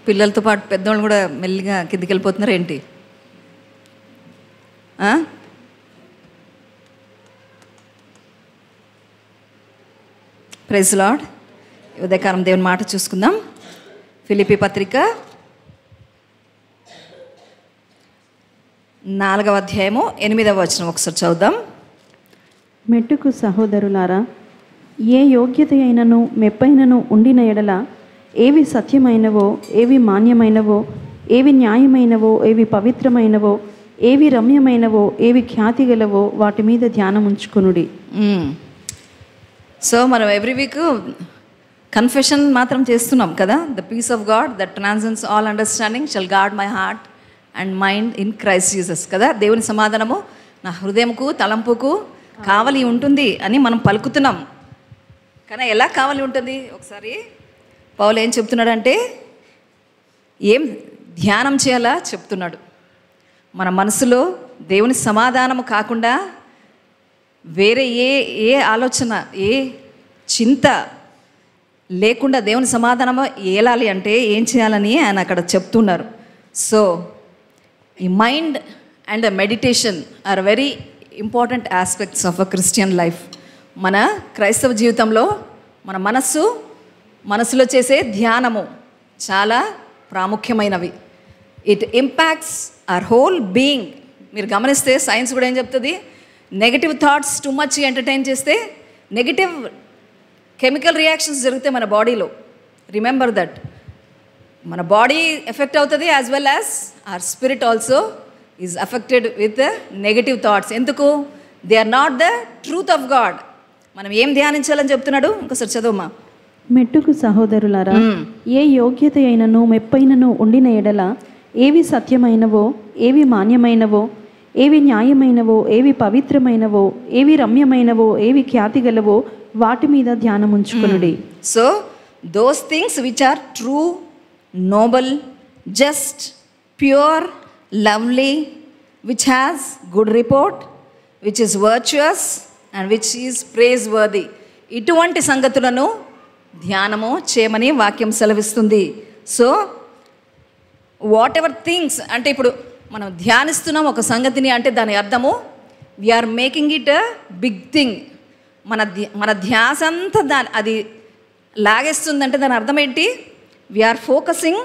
పిల్లలతో పాటు పెద్దవాళ్ళు కూడా మెల్లిగా కిందికి వెళ్ళిపోతున్నారు ఏంటి? Praise Lord. ఉదయకాలం దేవుని మాట చూసుకుందాం. ఫిలిప్పీ పత్రిక 4వ అధ్యాయము 8వ వచనం ఒకసారి చదువుదాం. మెట్టుకు సహోదరులారా, ఏ యోగ్యత అయినను మెప్పైనను ఉండిన ఎడల ఏవి సత్యమైనవో, ఏవి మాన్యమైనవో, ఏవి న్యాయమైనవో, ఏవి పవిత్రమైనవో, ఏవి రమ్యమైనవో, ఏవి ఖ్యాతి గలవో వాటి మీద ధ్యానం ఉంచుకొనుడి. సో మనం ఎవ్రీ వీక్ కన్ఫెషన్ మాత్రం చేస్తున్నాం కదా. The peace of God that transcends all understanding shall guard my heart and mind in Christ Jesus కదా. దేవుని సమాధానము నా హృదయంకు తలంపుకు కావలి ఉంటుంది అని మనం పలుకుతున్నాం. కానీ ఎలా కావలి ఉంటుంది? ఒకసారి పౌలు ఏం చెప్తున్నాడంటే, ఏం ధ్యానం చేయాలా చెప్తున్నాడు. మన మనసులో దేవుని సమాధానము కాకుండా వేరే ఏ ఆలోచన, ఏ చింత లేకుండా దేవుని సమాధానము ఏలాలి అంటే ఏం చేయాలని ఆయన అక్కడ చెప్తున్నారు. సో ఈ mind and meditation are very important aspects of a Christian life. మన క్రైస్తవ జీవితంలో మన మనసులో చేసే ధ్యానము చాలా ప్రాముఖ్యమైనవి. It impacts our whole being. మీరు గమనిస్తే సైన్స్ కూడా ఏం చెప్తుంది, negative thoughts too much entertain చేస్తే నెగటివ్ కెమికల్ రియాక్షన్స్ జరుగుతాయి మన బాడీలో. Remember that. మన బాడీ ఎఫెక్ట్ అవుతుంది as well as our spirit also is affected with negative thoughts. ఎందుకు? They are not the truth of God. మనం ఏం ధ్యానించాలని చెప్తున్నాడు? ఇంకోసారి చదువుమా. మెట్టుకు సహోదరులారా, ఏ యోగ్యత అయినను మెప్పైనను ఉండిన ఎడల ఏవి సత్యమైనవో, ఏవి మాన్యమైనవో, ఏవి న్యాయమైనవో, ఏవి పవిత్రమైనవో, ఏవి రమ్యమైనవో, ఏవి ఖ్యాతి గలవో వాటి మీద ధ్యానం ఉంచుకొనుడి. So those things which are true, noble, just, pure, lovely, which has good report, which is virtuous and which is praiseworthy. ఇటువంటి సంగతులను ధ్యానము చేయమని వాక్యం సెలవిస్తుంది. సో వాట్ ఎవర్ థింగ్స్ అంటే, ఇప్పుడు మనం ధ్యానిస్తున్నాం ఒక సంగతిని అంటే దాని అర్థము we are making it a big thing. మన ధ్యాస అంతా అది లాగేస్తుందంటే దాని అర్థం ఏంటి? We are focusing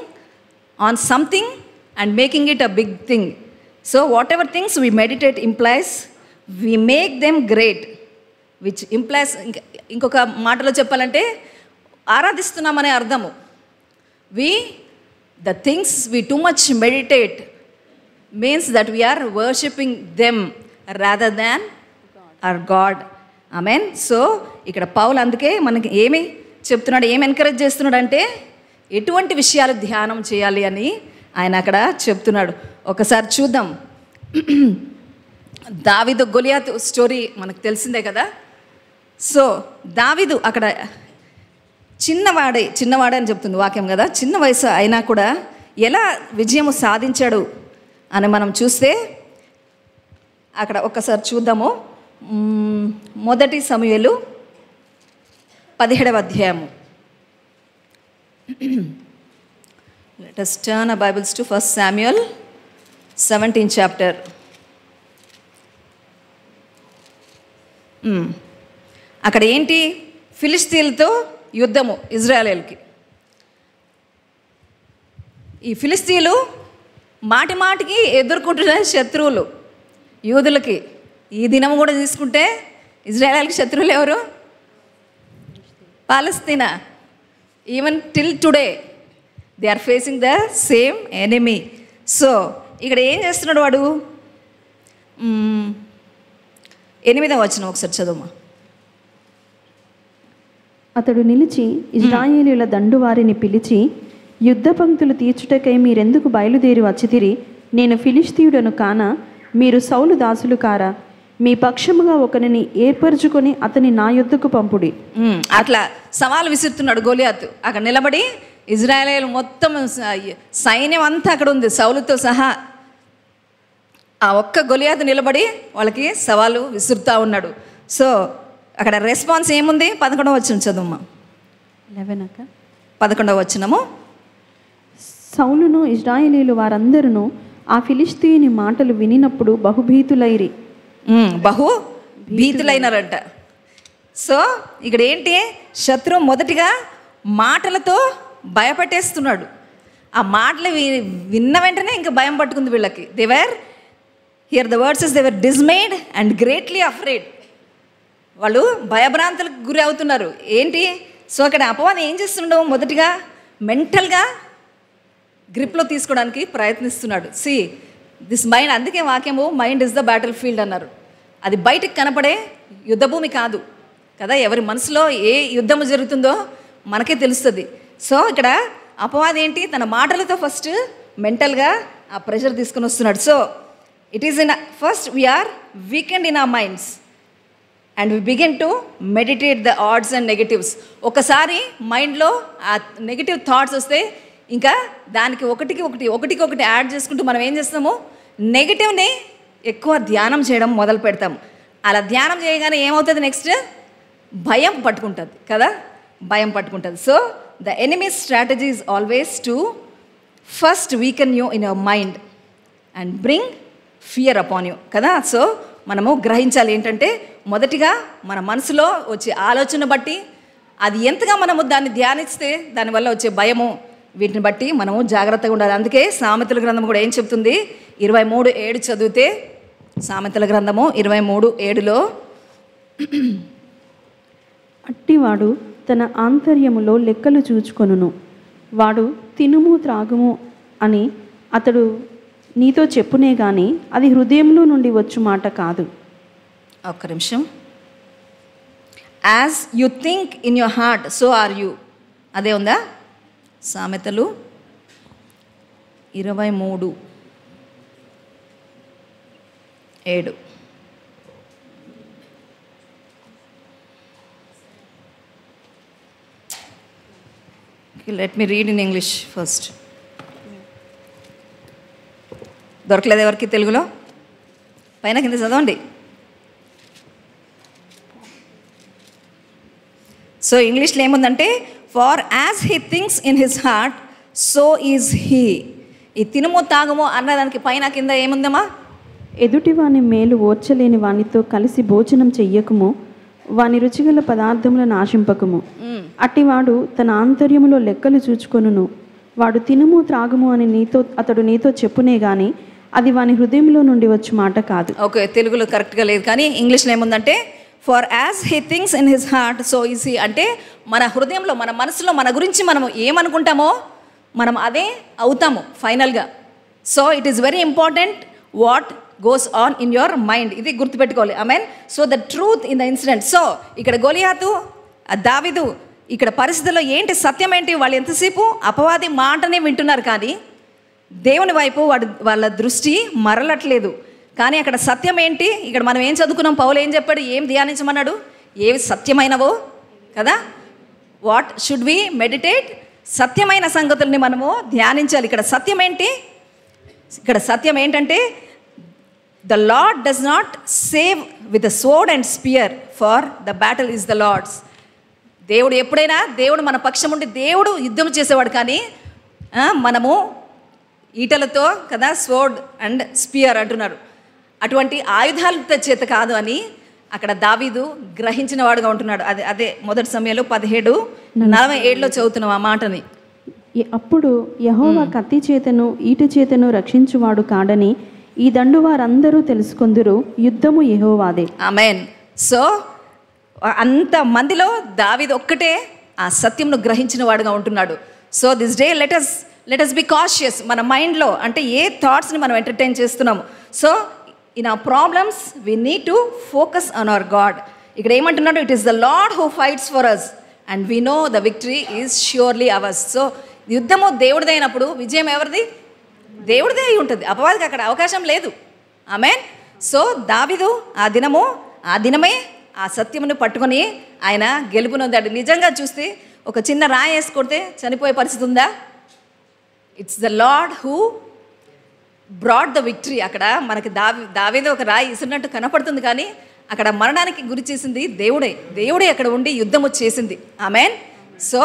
on something and making it a big thing. So whatever things we meditate implies we make them great, which implies, ఇంకొక మాటలో చెప్పాలంటే ఆరాధిస్తున్నామనే అర్థము. the things we too much meditate means that we are worshipping them rather than our God. Amen. So ఇక్కడ పౌలు అందుకే మనకి ఏమి చెప్తున్నాడు, ఏమి ఎంకరేజ్ చేస్తున్నాడు అంటే ఎటువంటి విషయాలు ధ్యానం చేయాలి అని ఆయన అక్కడ చెప్తున్నాడు. ఒకసారి చూద్దాం. దావీదు గొలియాతు స్టోరీ మనకు తెలిసిందే కదా. సో దావీదు అక్కడ చిన్నవాడే అని చెప్తుంది వాక్యం కదా. చిన్న వయసు అయినా కూడా ఎలా విజయము సాధించాడు అని మనం చూస్తే అక్కడ ఒక్కసారి చూద్దాము. 1 సమూయేలు 17వ అధ్యాయము. Let us turn our Bibles to 1 Samuel 17th chapter. అక్కడ ఏంటి? ఫిలిస్తీన్లతో యుద్ధము ఇజ్రాయేలుకి. ఈ ఫిలిస్తీన్లు మాటికి ఎదుర్కొంటున్న శత్రువులు యూదులకి. ఈ దినం కూడా తీసుకుంటే ఇజ్రాయేల్కి శత్రువులు ఎవరు? Palestine. Even till today they are facing the same enemy. So ఇక్కడ ఏం చేస్తున్నాడు వాడు? 8వ వచనం ఒకసారి చదువుమా. అతడు నిలిచి ఇజ్రాయేలీయుల దండు వారిని పిలిచి, యుద్ధ పంక్తులు తీర్చుటకై మీరెందుకు బయలుదేరి వచ్చితిరి? నేను ఫిలిష్తీయుడను కానా? మీరు సౌలు దాసులు కారా? మీ పక్షముగా ఒకరిని ఏర్పరచుకొని అతని నా యుద్ధకు పంపుడి. అట్లా సవాలు విసురుతున్నాడు గొలియాతు. అక్కడ నిలబడి ఇజ్రాయేలు మొత్తం సైన్యం అంతా అక్కడ ఉంది సౌలుతో సహా. ఆ ఒక్క గొలియాతు నిలబడి వాళ్ళకి సవాలు విసురుతూ ఉన్నాడు. సో అక్కడ రెస్పాన్స్ ఏముంది? 11వ వచనం చదువుమా. 11 11వ వచనము. సౌలును ఇశ్రాయేలీలు వారందరూ ఆ ఫిలిష్తీయుని మాటలు వినినప్పుడు బహుభీతులైరి. బహు భీతులైనారంట. సో ఇక్కడ ఏంటి, శత్రువు మొదటిగా మాటలతో భయపెట్టేస్తున్నాడు. ఆ మాటలు విన్న వెంటనే ఇంకా భయం పట్టుకుంది వీళ్ళకి. They were hear the words is they were dismayed and greatly afraid. వాళ్ళు భయభ్రాంతులకు గురి అవుతున్నారు. ఏంటి, సో అక్కడ అపవాదం ఏం చేస్తుండవు, మొదటిగా మెంటల్గా గ్రిప్లో తీసుకోవడానికి ప్రయత్నిస్తున్నాడు. సి దిస్ మైండ్, అందుకే వాక్యము mind is the battle field అన్నారు. అది బయటకు కనపడే యుద్ధభూమి కాదు కదా. ఎవరి మనసులో ఏ యుద్ధము జరుగుతుందో మనకే తెలుస్తుంది. సో ఇక్కడ అపవాదం ఏంటి, తన మాటలతో ఫస్ట్ మెంటల్గా ఆ ప్రెషర్ తీసుకొని వస్తున్నాడు. So it is in first we are weakened in our minds and we begin to meditate the odds and negatives. ఒకసారి మైండ్లో ఆ నెగిటివ్ థాట్స్ వస్తే ఇంకా దానికి ఒకటికి యాడ్ చేసుకుంటూ మనం ఏం చేస్తాము, నెగిటివ్ని ఎక్కువ ధ్యానం చేయడం మొదలు పెడతాం. అలా ధ్యానం చేయగానే ఏమవుతుంది, నెక్స్ట్ భయం పట్టుకుంటుంది కదా, భయం పట్టుకుంటుంది. So the enemy strategy is always to first weaken you in your mind and bring fear upon you కదా. సో మనము గ్రహించాలి ఏంటంటే, మొదటిగా మన మనసులో వచ్చే ఆలోచన బట్టి అది ఎంతగా మనము దాన్ని ధ్యానిస్తే దానివల్ల వచ్చే భయము, వీటిని బట్టి మనము జాగ్రత్తగా ఉండాలి. అందుకే సామెతల గ్రంథం కూడా ఏం చెప్తుంది, 23:7 చదివితే, సామెతల గ్రంథము 23:7లో, అట్టివాడు తన ఆంతర్యములో లెక్కలు చూచుకొనును, వాడు తినుము త్రాగుము అని అతడు నీతో చెప్పునే గాని అది హృదయంలో నుండి వచ్చు మాట కాదు. ఒక్క నిమిషం. As you think in your heart so are you, అదే ఉందా సామెతలు 23:7. Let me read in English first. దొరకలేదు ఎవరికి తెలుగులో? పైన కింద చదవండి. సో ఇంగ్లీష్లో ఏముందంటే, for as he thinks in his heart so is he. ఈ తినుము తాగుము అన్నదానికి పైన కింద ఏముందమ్మా, ఎదుటివాని మేలు ఓర్చలేని వానితో కలిసి భోజనం చెయ్యకుము, వాని రుచిగల పదార్థములను ఆశింపకము. అట్టివాడు తన ఆంతర్యములో లెక్కలు చూచుకొనును, వాడు తినుము త్రాగుము అని అతడు నీతో చెప్పునే గాని అది వాని హృదయంలో నుండి వచ్చే మాట కాదు. ఓకే, తెలుగులో కరెక్ట్గా లేదు కానీ ఇంగ్లీష్లో ఏముందంటే, for as he thinks in his heart so is he. అంటే మన హృదయంలో, మన మనసులో మన గురించి మనం ఏమనుకుంటామో మనం అదే అవుతాము ఫైనల్గా. So it is very important what goes on in your mind. ఇది గుర్తుపెట్టుకోవాలి. I mean so the truth in the incident. So ఇక్కడ గొలియాతు, దావీదు, ఇక్కడ పరిస్థితుల్లో ఏంటి సత్యం ఏంటి, వాళ్ళు ఎంతసేపు అపవాది మాటనే వింటున్నారు కానీ దేవుని వైపు వాళ్ళ దృష్టి మరలట్లేదు. కానీ అక్కడ సత్యం ఏంటి, ఇక్కడ మనం ఏం చదువుకున్నాం, పౌలు ఏం చెప్పాడు, ఏం ధ్యానించమన్నాడు, ఏవి సత్యమైనవో కదా, వాట్ షుడ్ వి మెడిటేట్, సత్యమైన సంగతుల్ని మనము ధ్యానించాలి. ఇక్కడ సత్యం ఏంటి, ఇక్కడ సత్యం ఏంటంటే, the Lord does not save with a sword and spear for the battle is the Lord's. దేవుడు ఎప్పుడైనా, దేవుడు మన పక్షం ఉండి దేవుడు యుద్ధం చేసేవాడు కానీ మనము ఈటలతో కదా, స్వోర్డ్ అండ్ స్పియర్ అంటున్నారు, అటువంటి ఆయుధాల చేత కాదు అని అక్కడ దావీదు గ్రహించిన వాడుగా ఉంటున్నాడు. అదే మొదటి సమయంలో 17:47 చదువుతున్నాం ఆ మాటని. అప్పుడు యెహోవా కత్తి చేతను ఈట చేతను రక్షించువాడు కాడని ఈ దండు వారందరూ తెలుసుకొందురు, యుద్ధము యెహోవాదే. ఆమేన్. సో అంత మందిలో దావీదు ఒక్కటే ఆ సత్యంను గ్రహించిన వాడుగా ఉంటున్నాడు. So this day let us be cautious. మన మైండ్లో అంటే ఏ థాట్స్ని మనం ఎంటర్టైన్ చేస్తున్నాము. So in our problems we need to focus on our God. ఇక్కడ ఏమంటున్నాడు, it is the Lord who fights for us and we know the victory is surely ours. So యుద్ధము దేవుడిదే అయినప్పుడు విజయం ఎవరిది, దేవుడిదే అయి ఉంటుంది. అపవాదికి అక్కడ అవకాశం లేదు. ఆమేన్. సో దావీదు ఆ దినమే ఆ సత్యమును పట్టుకొని ఆయన గెలుపునొందాడు. నిజంగా చూస్తే ఒక చిన్న రాయి వేసి కొడితే చనిపోయే పరిస్థితి ఉందా? It's the Lord who broad the victory. అక్కడ మనకి దావీదు ఒక రాయి ఇసిరినట్టు కనపడుతుంది కానీ అక్కడ మరణానికి గురి చేసింది దేవుడే అక్కడ ఉండి యుద్ధము చేసింది. Amen. So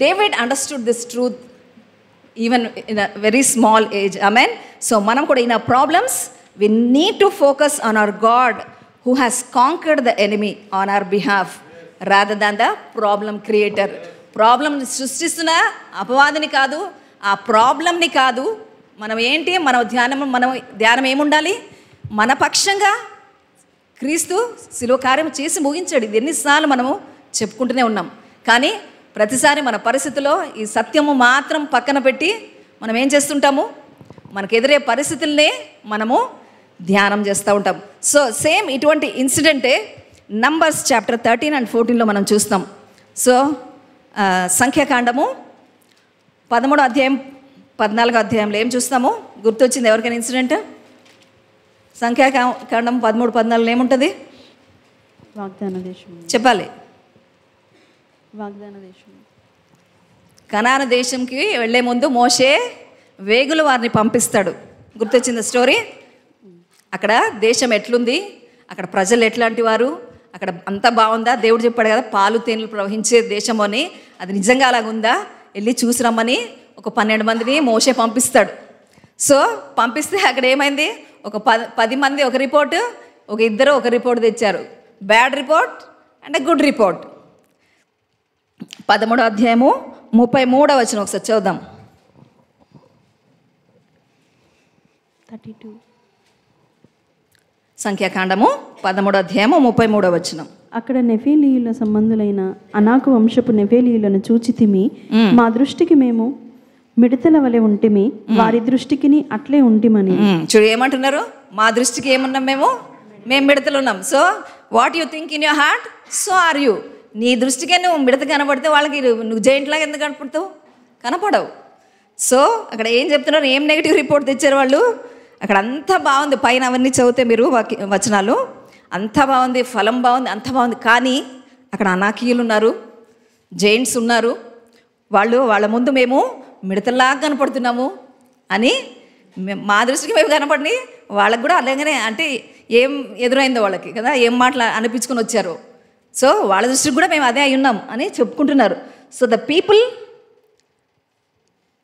David understood this truth even in a very small age. Amen. So మనం కూడా in our problems we need to focus on our God who has conquered the enemy on our behalf rather than the problem creator. Problem సృష్టిస్తున్న అపవాదిని కాదు, ఆ ప్రాబ్లంని కాదు. మనం ఏంటి, మన ధ్యానం ఏముండాలి? మన పక్షంగా క్రీస్తు శిలువ కార్యం చేసి ముగించాడు. ఇది ఎన్నిసార్లు మనము చెప్పుకుంటూనే ఉన్నాం. కానీ ప్రతిసారి మన పరిస్థితిలో ఈ సత్యము మాత్రం పక్కన పెట్టి మనం ఏం చేస్తుంటాము, మనకు ఎదురే పరిస్థితులనే మనము ధ్యానం చేస్తూ ఉంటాం. సో సేమ్ ఇటువంటి ఇన్సిడెంటే నంబర్స్ చాప్టర్ 13 and 14లో మనం చూస్తాం. సో సంఖ్యాకాండము 13వ అధ్యాయం 14వ అధ్యాయంలో ఏం చూస్తాము? గుర్తొచ్చింది ఎవరికైనా ఇన్సిడెంట్? సంఖ్యాకాండం 13-14 ఏముంటుంది? వాగ్దాన దేశం చెప్పాలి. వాగ్దాన దేశం. కనాను దేశంకి వెళ్ళే ముందు మోషే వేగులు వారిని పంపిస్తాడు. గుర్తొచ్చింది స్టోరీ? అక్కడ దేశం ఎట్లుంది, అక్కడ ప్రజలు ఎట్లాంటి వారు, అక్కడ అంతా బాగుందా? దేవుడు చెప్పాడు కదా పాలు తేనెలు ప్రవహించే దేశం అని. అది నిజంగా అలాగుందా? వెళ్ళి చూసి రమ్మని ఒక 12 మందిని మోషే పంపిస్తాడు. సో పంపిస్తే అక్కడ ఏమైంది, ఒక 10 మంది ఒక రిపోర్టు, ఒక ఇద్దరు ఒక రిపోర్ట్ తెచ్చారు. Bad report and good report. 13వ అధ్యాయము 33వ వచనం ఒకసారి చూద్దాం. 32. సంఖ్యాకాండము 13వ అధ్యాయము 33వ వచనం. అక్కడ నెఫేలీయుల సంబంధులైన అనాకు వంశపు నెఫేలీయులను చూచితిమి, మా దృష్టికి మేము మిడతల వలె ఉంటిమి, వారి దృష్టికి అట్లే ఉంటిమని. చూడు ఏమంటున్నారు, మా దృష్టికి ఏమున్నాం మేము మిడతలు ఉన్నాం. So what you think in your heart, so are you. నీ దృష్టికే నువ్వు మిడత కనపడితే వాళ్ళకి నువ్వు జైంట్ లాగా ఎందుకు కనపడతావు? కనపడవు. సో అక్కడ ఏం చెప్తున్నారు, ఏం నెగిటివ్ రిపోర్ట్ తెచ్చారు వాళ్ళు? అక్కడ అంతా బాగుంది, పైన అవన్నీ చదివితే మీరు వచనాలు అంతా బాగుంది, ఫలం బాగుంది, అంతా బాగుంది. కానీ అక్కడ అనాకీయులు ఉన్నారు, జైంట్స్ ఉన్నారు. వాళ్ళ ముందు మేము మిడతల్లాగా కనపడుతున్నాము అని మా దృష్టికి మేము కనపడి వాళ్ళకి కూడా అలాగనే, అంటే ఏం ఎదురైందో వాళ్ళకి కదా, ఏం మాటలు అనిపించుకొని వచ్చారు. సో వాళ్ళ దృష్టికి కూడా మేము అదే అయి ఉన్నాం అని చెప్పుకుంటున్నారు. So the people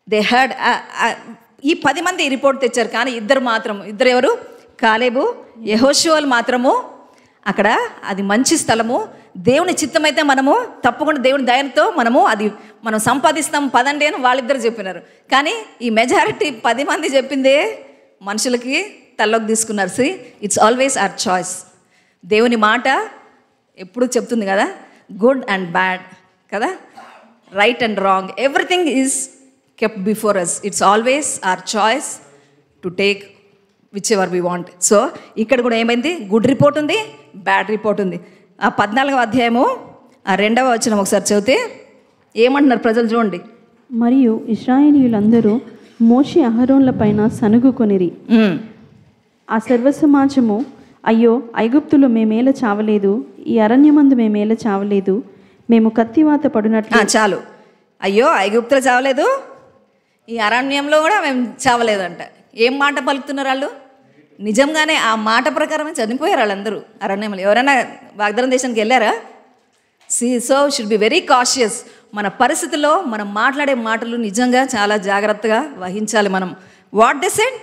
they heard. ఈ 10 మంది రిపోర్ట్ తెచ్చారు, కానీ ఇద్దరు ఎవరు? కాలేబు, యెహోషువలు మాత్రము అక్కడ అది మంచి స్థలము, దేవుని చిత్తమైతే మనము తప్పకుండా దేవుని దయతో మనం సంపాదిస్తాం పదండి అని వాళ్ళిద్దరు చెప్పినారు. కానీ ఈ మెజారిటీ 10 మంది చెప్పిందే మనుషులకి తల్లోకి తీసుకున్నారు. See it's always our choice. దేవుని మాట ఎప్పుడు చెప్తుంది కదా, గుడ్ అండ్ బ్యాడ్ కదా, right and wrong, everything is kept before us. It's always our choice to take whichever we want. So ఇక్కడ కూడా ఏమైంది, గుడ్ రిపోర్ట్ ఉంది, బ్యాడ్ రిపోర్ట్ ఉంది. ఆ 14వ అధ్యాయము 2వ వచనం ఒకసారి చదివితే ఏమంటున్నారు ప్రజలు చూడండి. మరియు ఇశ్రాయేలీయులందరూ మోషే అహరోన్ల పైన సనుగుకొనిరి. ఆ సర్వసమాజము, అయ్యో ఐగుప్తులో మేమేల చావలేదు, ఈ అరణ్యమందు మేమేల చావలేదు, మేము కత్తివాత పడినట్లు. చాలు, అయ్యో ఐగుప్తులో చావలేదు, ఈ అరణ్యంలో కూడా మేము చావలేదంట. ఏం మాట పలుకుతున్నారు వాళ్ళు? నిజంగానే ఆ మాట ప్రకారమే చనిపోయారు వాళ్ళందరూ అరణ్యంలో. ఎవరైనా వాగ్దాన దేశానికి వెళ్ళారా? So should be very cautious. మన పరిస్థితుల్లో మనం మాట్లాడే మాటలు నిజంగా చాలా జాగ్రత్తగా వహించాలి మనం. వాట్ దే సెడ్,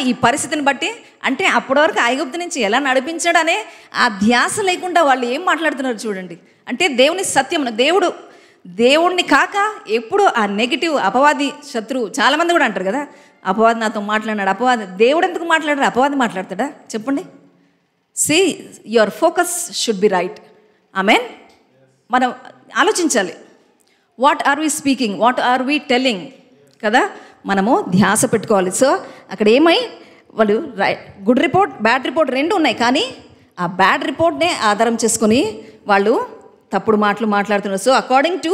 ఈ పరిస్థితిని బట్టి, అంటే అప్పటి వరకు ఐగుప్తు నుంచి ఎలా నడిపించాడు అనే ఆ ధ్యాస లేకుండా వాళ్ళు ఏం మాట్లాడుతున్నారు చూడండి. అంటే దేవుని సత్యం, దేవుణ్ణి కాక ఎప్పుడు ఆ నెగిటివ్ అపవాది శత్రువు. చాలామంది కూడా అంటారు కదా, అపవాది నాతో మాట్లాడినాడు. అపవాది దేవుడు ఎందుకు మాట్లాడారు? అపవాది మాట్లాడతాడా? చెప్పండి. See your focus should be right. Amen. మనం ఆలోచించాలి, what are we speaking, what are we telling కదా, మనము ధ్యాస పెట్టుకోవాలి. సో అక్కడ వాళ్ళు గుడ్ రిపోర్ట్, బ్యాడ్ రిపోర్ట్ రెండు ఉన్నాయి. కానీ ఆ బ్యాడ్ రిపోర్ట్నే ఆధారం చేసుకొని వాళ్ళు తప్పుడు మాటలు మాట్లాడుతున్నారు. So according to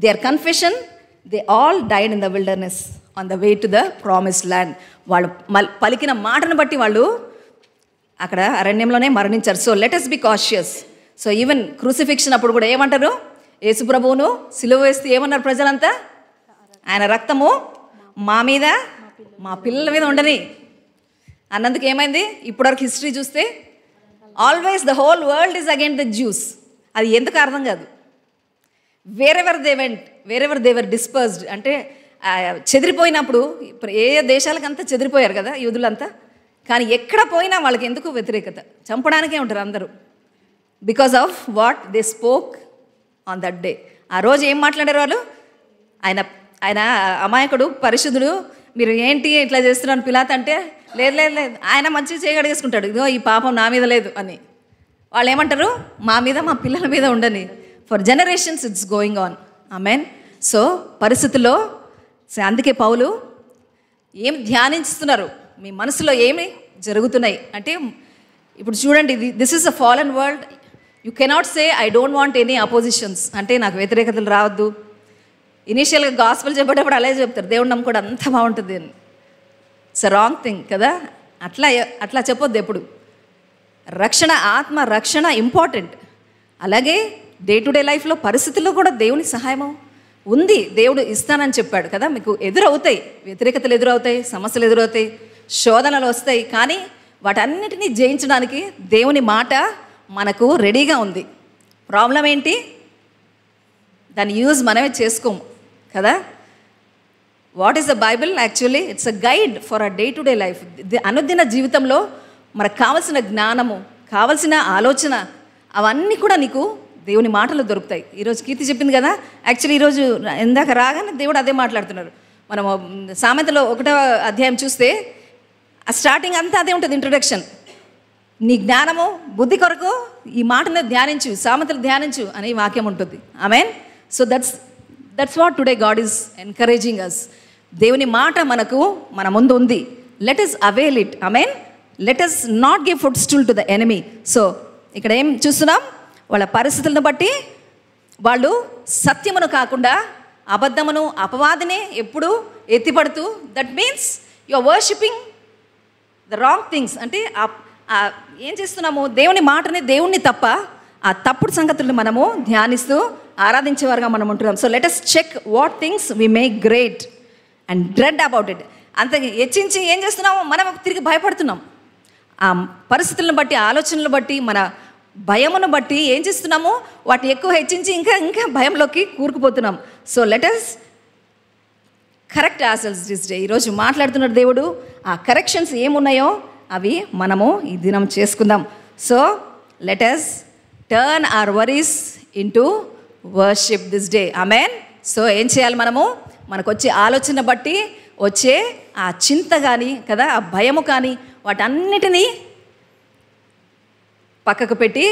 their confession they all died in the wilderness on the way to the promised land. వాళ్ళు పలికిన మాటను బట్టి వాళ్ళు అక్కడ అరణ్యంలోనే మరణించారు. So let us be cautious. So even crucifixion అప్పుడు కూడా ఏమంటారు, యేసు ప్రభువును సిలువ వేస్తే ఏమన్నారు ప్రజలంతా, ఆయన రక్తము మా మీద మా పిల్లల మీద ఉండని అన్నందుకు ఏమైంది? ఇప్పటివరకు హిస్టరీ చూస్తే always the whole world is against the juice. అది ఎందుకు అర్థం కాదు. వేరెవర్ దే వర్ డిస్పర్స్డ్, అంటే చెదిరిపోయినప్పుడు ఏ దేశాలకంతా చెదిరిపోయారు కదా యూదులంతా, కానీ ఎక్కడ పోయినా వాళ్ళకి ఎందుకు వ్యతిరేకత, చంపడానికే ఉంటారు అందరూ. Because of what they spoke on that day. ఆ రోజు ఏం మాట్లాడారు వాళ్ళు? ఆయన అమాయకుడు, పరిశుద్ధుడు, మీరు ఏంటి ఇట్లా చేస్తున్నాను పిలాత్ అంటే, లేదు ఆయన మంచిగా చేయగడిగేసుకుంటాడు, ఇదిగో ఈ పాపం నా మీద లేదు అని. వాళ్ళు ఏమంటారు? మా మీద, మా పిల్లల మీద ఉండని. For generations it's going on. Amen. So పరిస్థితుల్లో అందుకే పౌలు ఏం ధ్యానిస్తున్నారు, మీ మనసులో ఏమి జరుగుతున్నాయి అంటే, ఇప్పుడు చూడండి, this is a fallen world. You cannot say I don't want any oppositions, అంటే నాకు వ్యతిరేకతలు రావద్దు. ఇనీషియల్గా గాస్పెల్ చెప్పేటప్పుడు అలాగే చెప్తారు, దేవుడు నమ్ముకోవడం అంత బాగుంటుంది అని. ఇట్స్ అ రాంగ్ థింగ్ కదా. అట్లా చెప్పొద్దు ఎప్పుడు. రక్షణ, ఆత్మ రక్షణ ఇంపార్టెంట్. అలాగే డే టు డే లైఫ్లో పరిస్థితుల్లో కూడా దేవుని సహాయము ఉంది, దేవుడు ఇస్తానని చెప్పాడు కదా. మీకు ఎదురవుతాయి, వ్యతిరేకతలు ఎదురవుతాయి, సమస్యలు ఎదురవుతాయి, శోధనలు వస్తాయి, కానీ వాటన్నిటినీ జయించడానికి దేవుని మాట మనకు రెడీగా ఉంది. ప్రాబ్లం ఏంటి? దాని యూజ్ మనమే చేసుకోము కదా. What is the Bible? Actually it's a guide for a day to day life. అనుదిన జీవితంలో మనకు కావలసిన జ్ఞానము, కావలసిన ఆలోచన, అవన్నీ కూడా నీకు దేవుని మాటలు దొరుకుతాయి. ఈరోజు కీర్తి చెప్పింది కదా, యాక్చువల్లీ ఈరోజు ఇందాక రాగానే దేవుడు అదే మాట్లాడుతున్నారు. మనము సామెతలో 1వ అధ్యాయం చూస్తే ఆ స్టార్టింగ్ అంతా అదే ఉంటుంది, ఇంట్రొడక్షన్. నీ జ్ఞానము బుద్ధి కొరకు ఈ మాటను ధ్యానించు, సామెతలు ధ్యానించు అనే వాక్యం ఉంటుంది. Amen. So that's what today God is encouraging us. దేవుని మాట మన ముందు ఉంది. Let us avail it. Amen. Let us not give footstool to the enemy. So ఇక్కడ ఏం చూస్తున్నాం? వాళ్ళ పరిస్థితులను బట్టి వాళ్ళు సత్యమును కాకుండా అబద్ధమును, అపవాదిని ఎప్పుడు ఎత్తిపడుతూ, that means you are worshipping the wrong things. అంటే ఏం చేస్తున్నాము? దేవుని మాటని, దేవుణ్ణి తప్ప ఆ తప్పుడు సంగతులను మనము ధ్యానిస్తూ ఆరాధించేవారుగా మనం ఉంటున్నాం. So let us check what things we make great and dread about it. అంత హెచ్చించి ఏం చేస్తున్నాము? మనం తిరిగి భయపడుతున్నాం. ఆ పరిస్థితులను బట్టి, ఆలోచనలు బట్టి, మన భయమును బట్టి ఏం చేస్తున్నాము? వాటిని ఎక్కువ హెచ్చించి ఇంకా భయంలోకి కూరుకుపోతున్నాం. So let us correct ourselves this day. ఈరోజు మాట్లాడుతున్న దేవుడు ఆ కరెక్షన్స్ ఏమున్నాయో అవి మనము ఈ దినం చేసుకుందాం. So let us turn our worries into worship this day. Amen. So ఏం చేయాలి? మనకు వచ్చే ఆలోచన బట్టి వచ్చే ఆ చింత కానీ కదా, ఆ భయము కానీ, వాటన్నిటినీ పక్కకు పెట్టి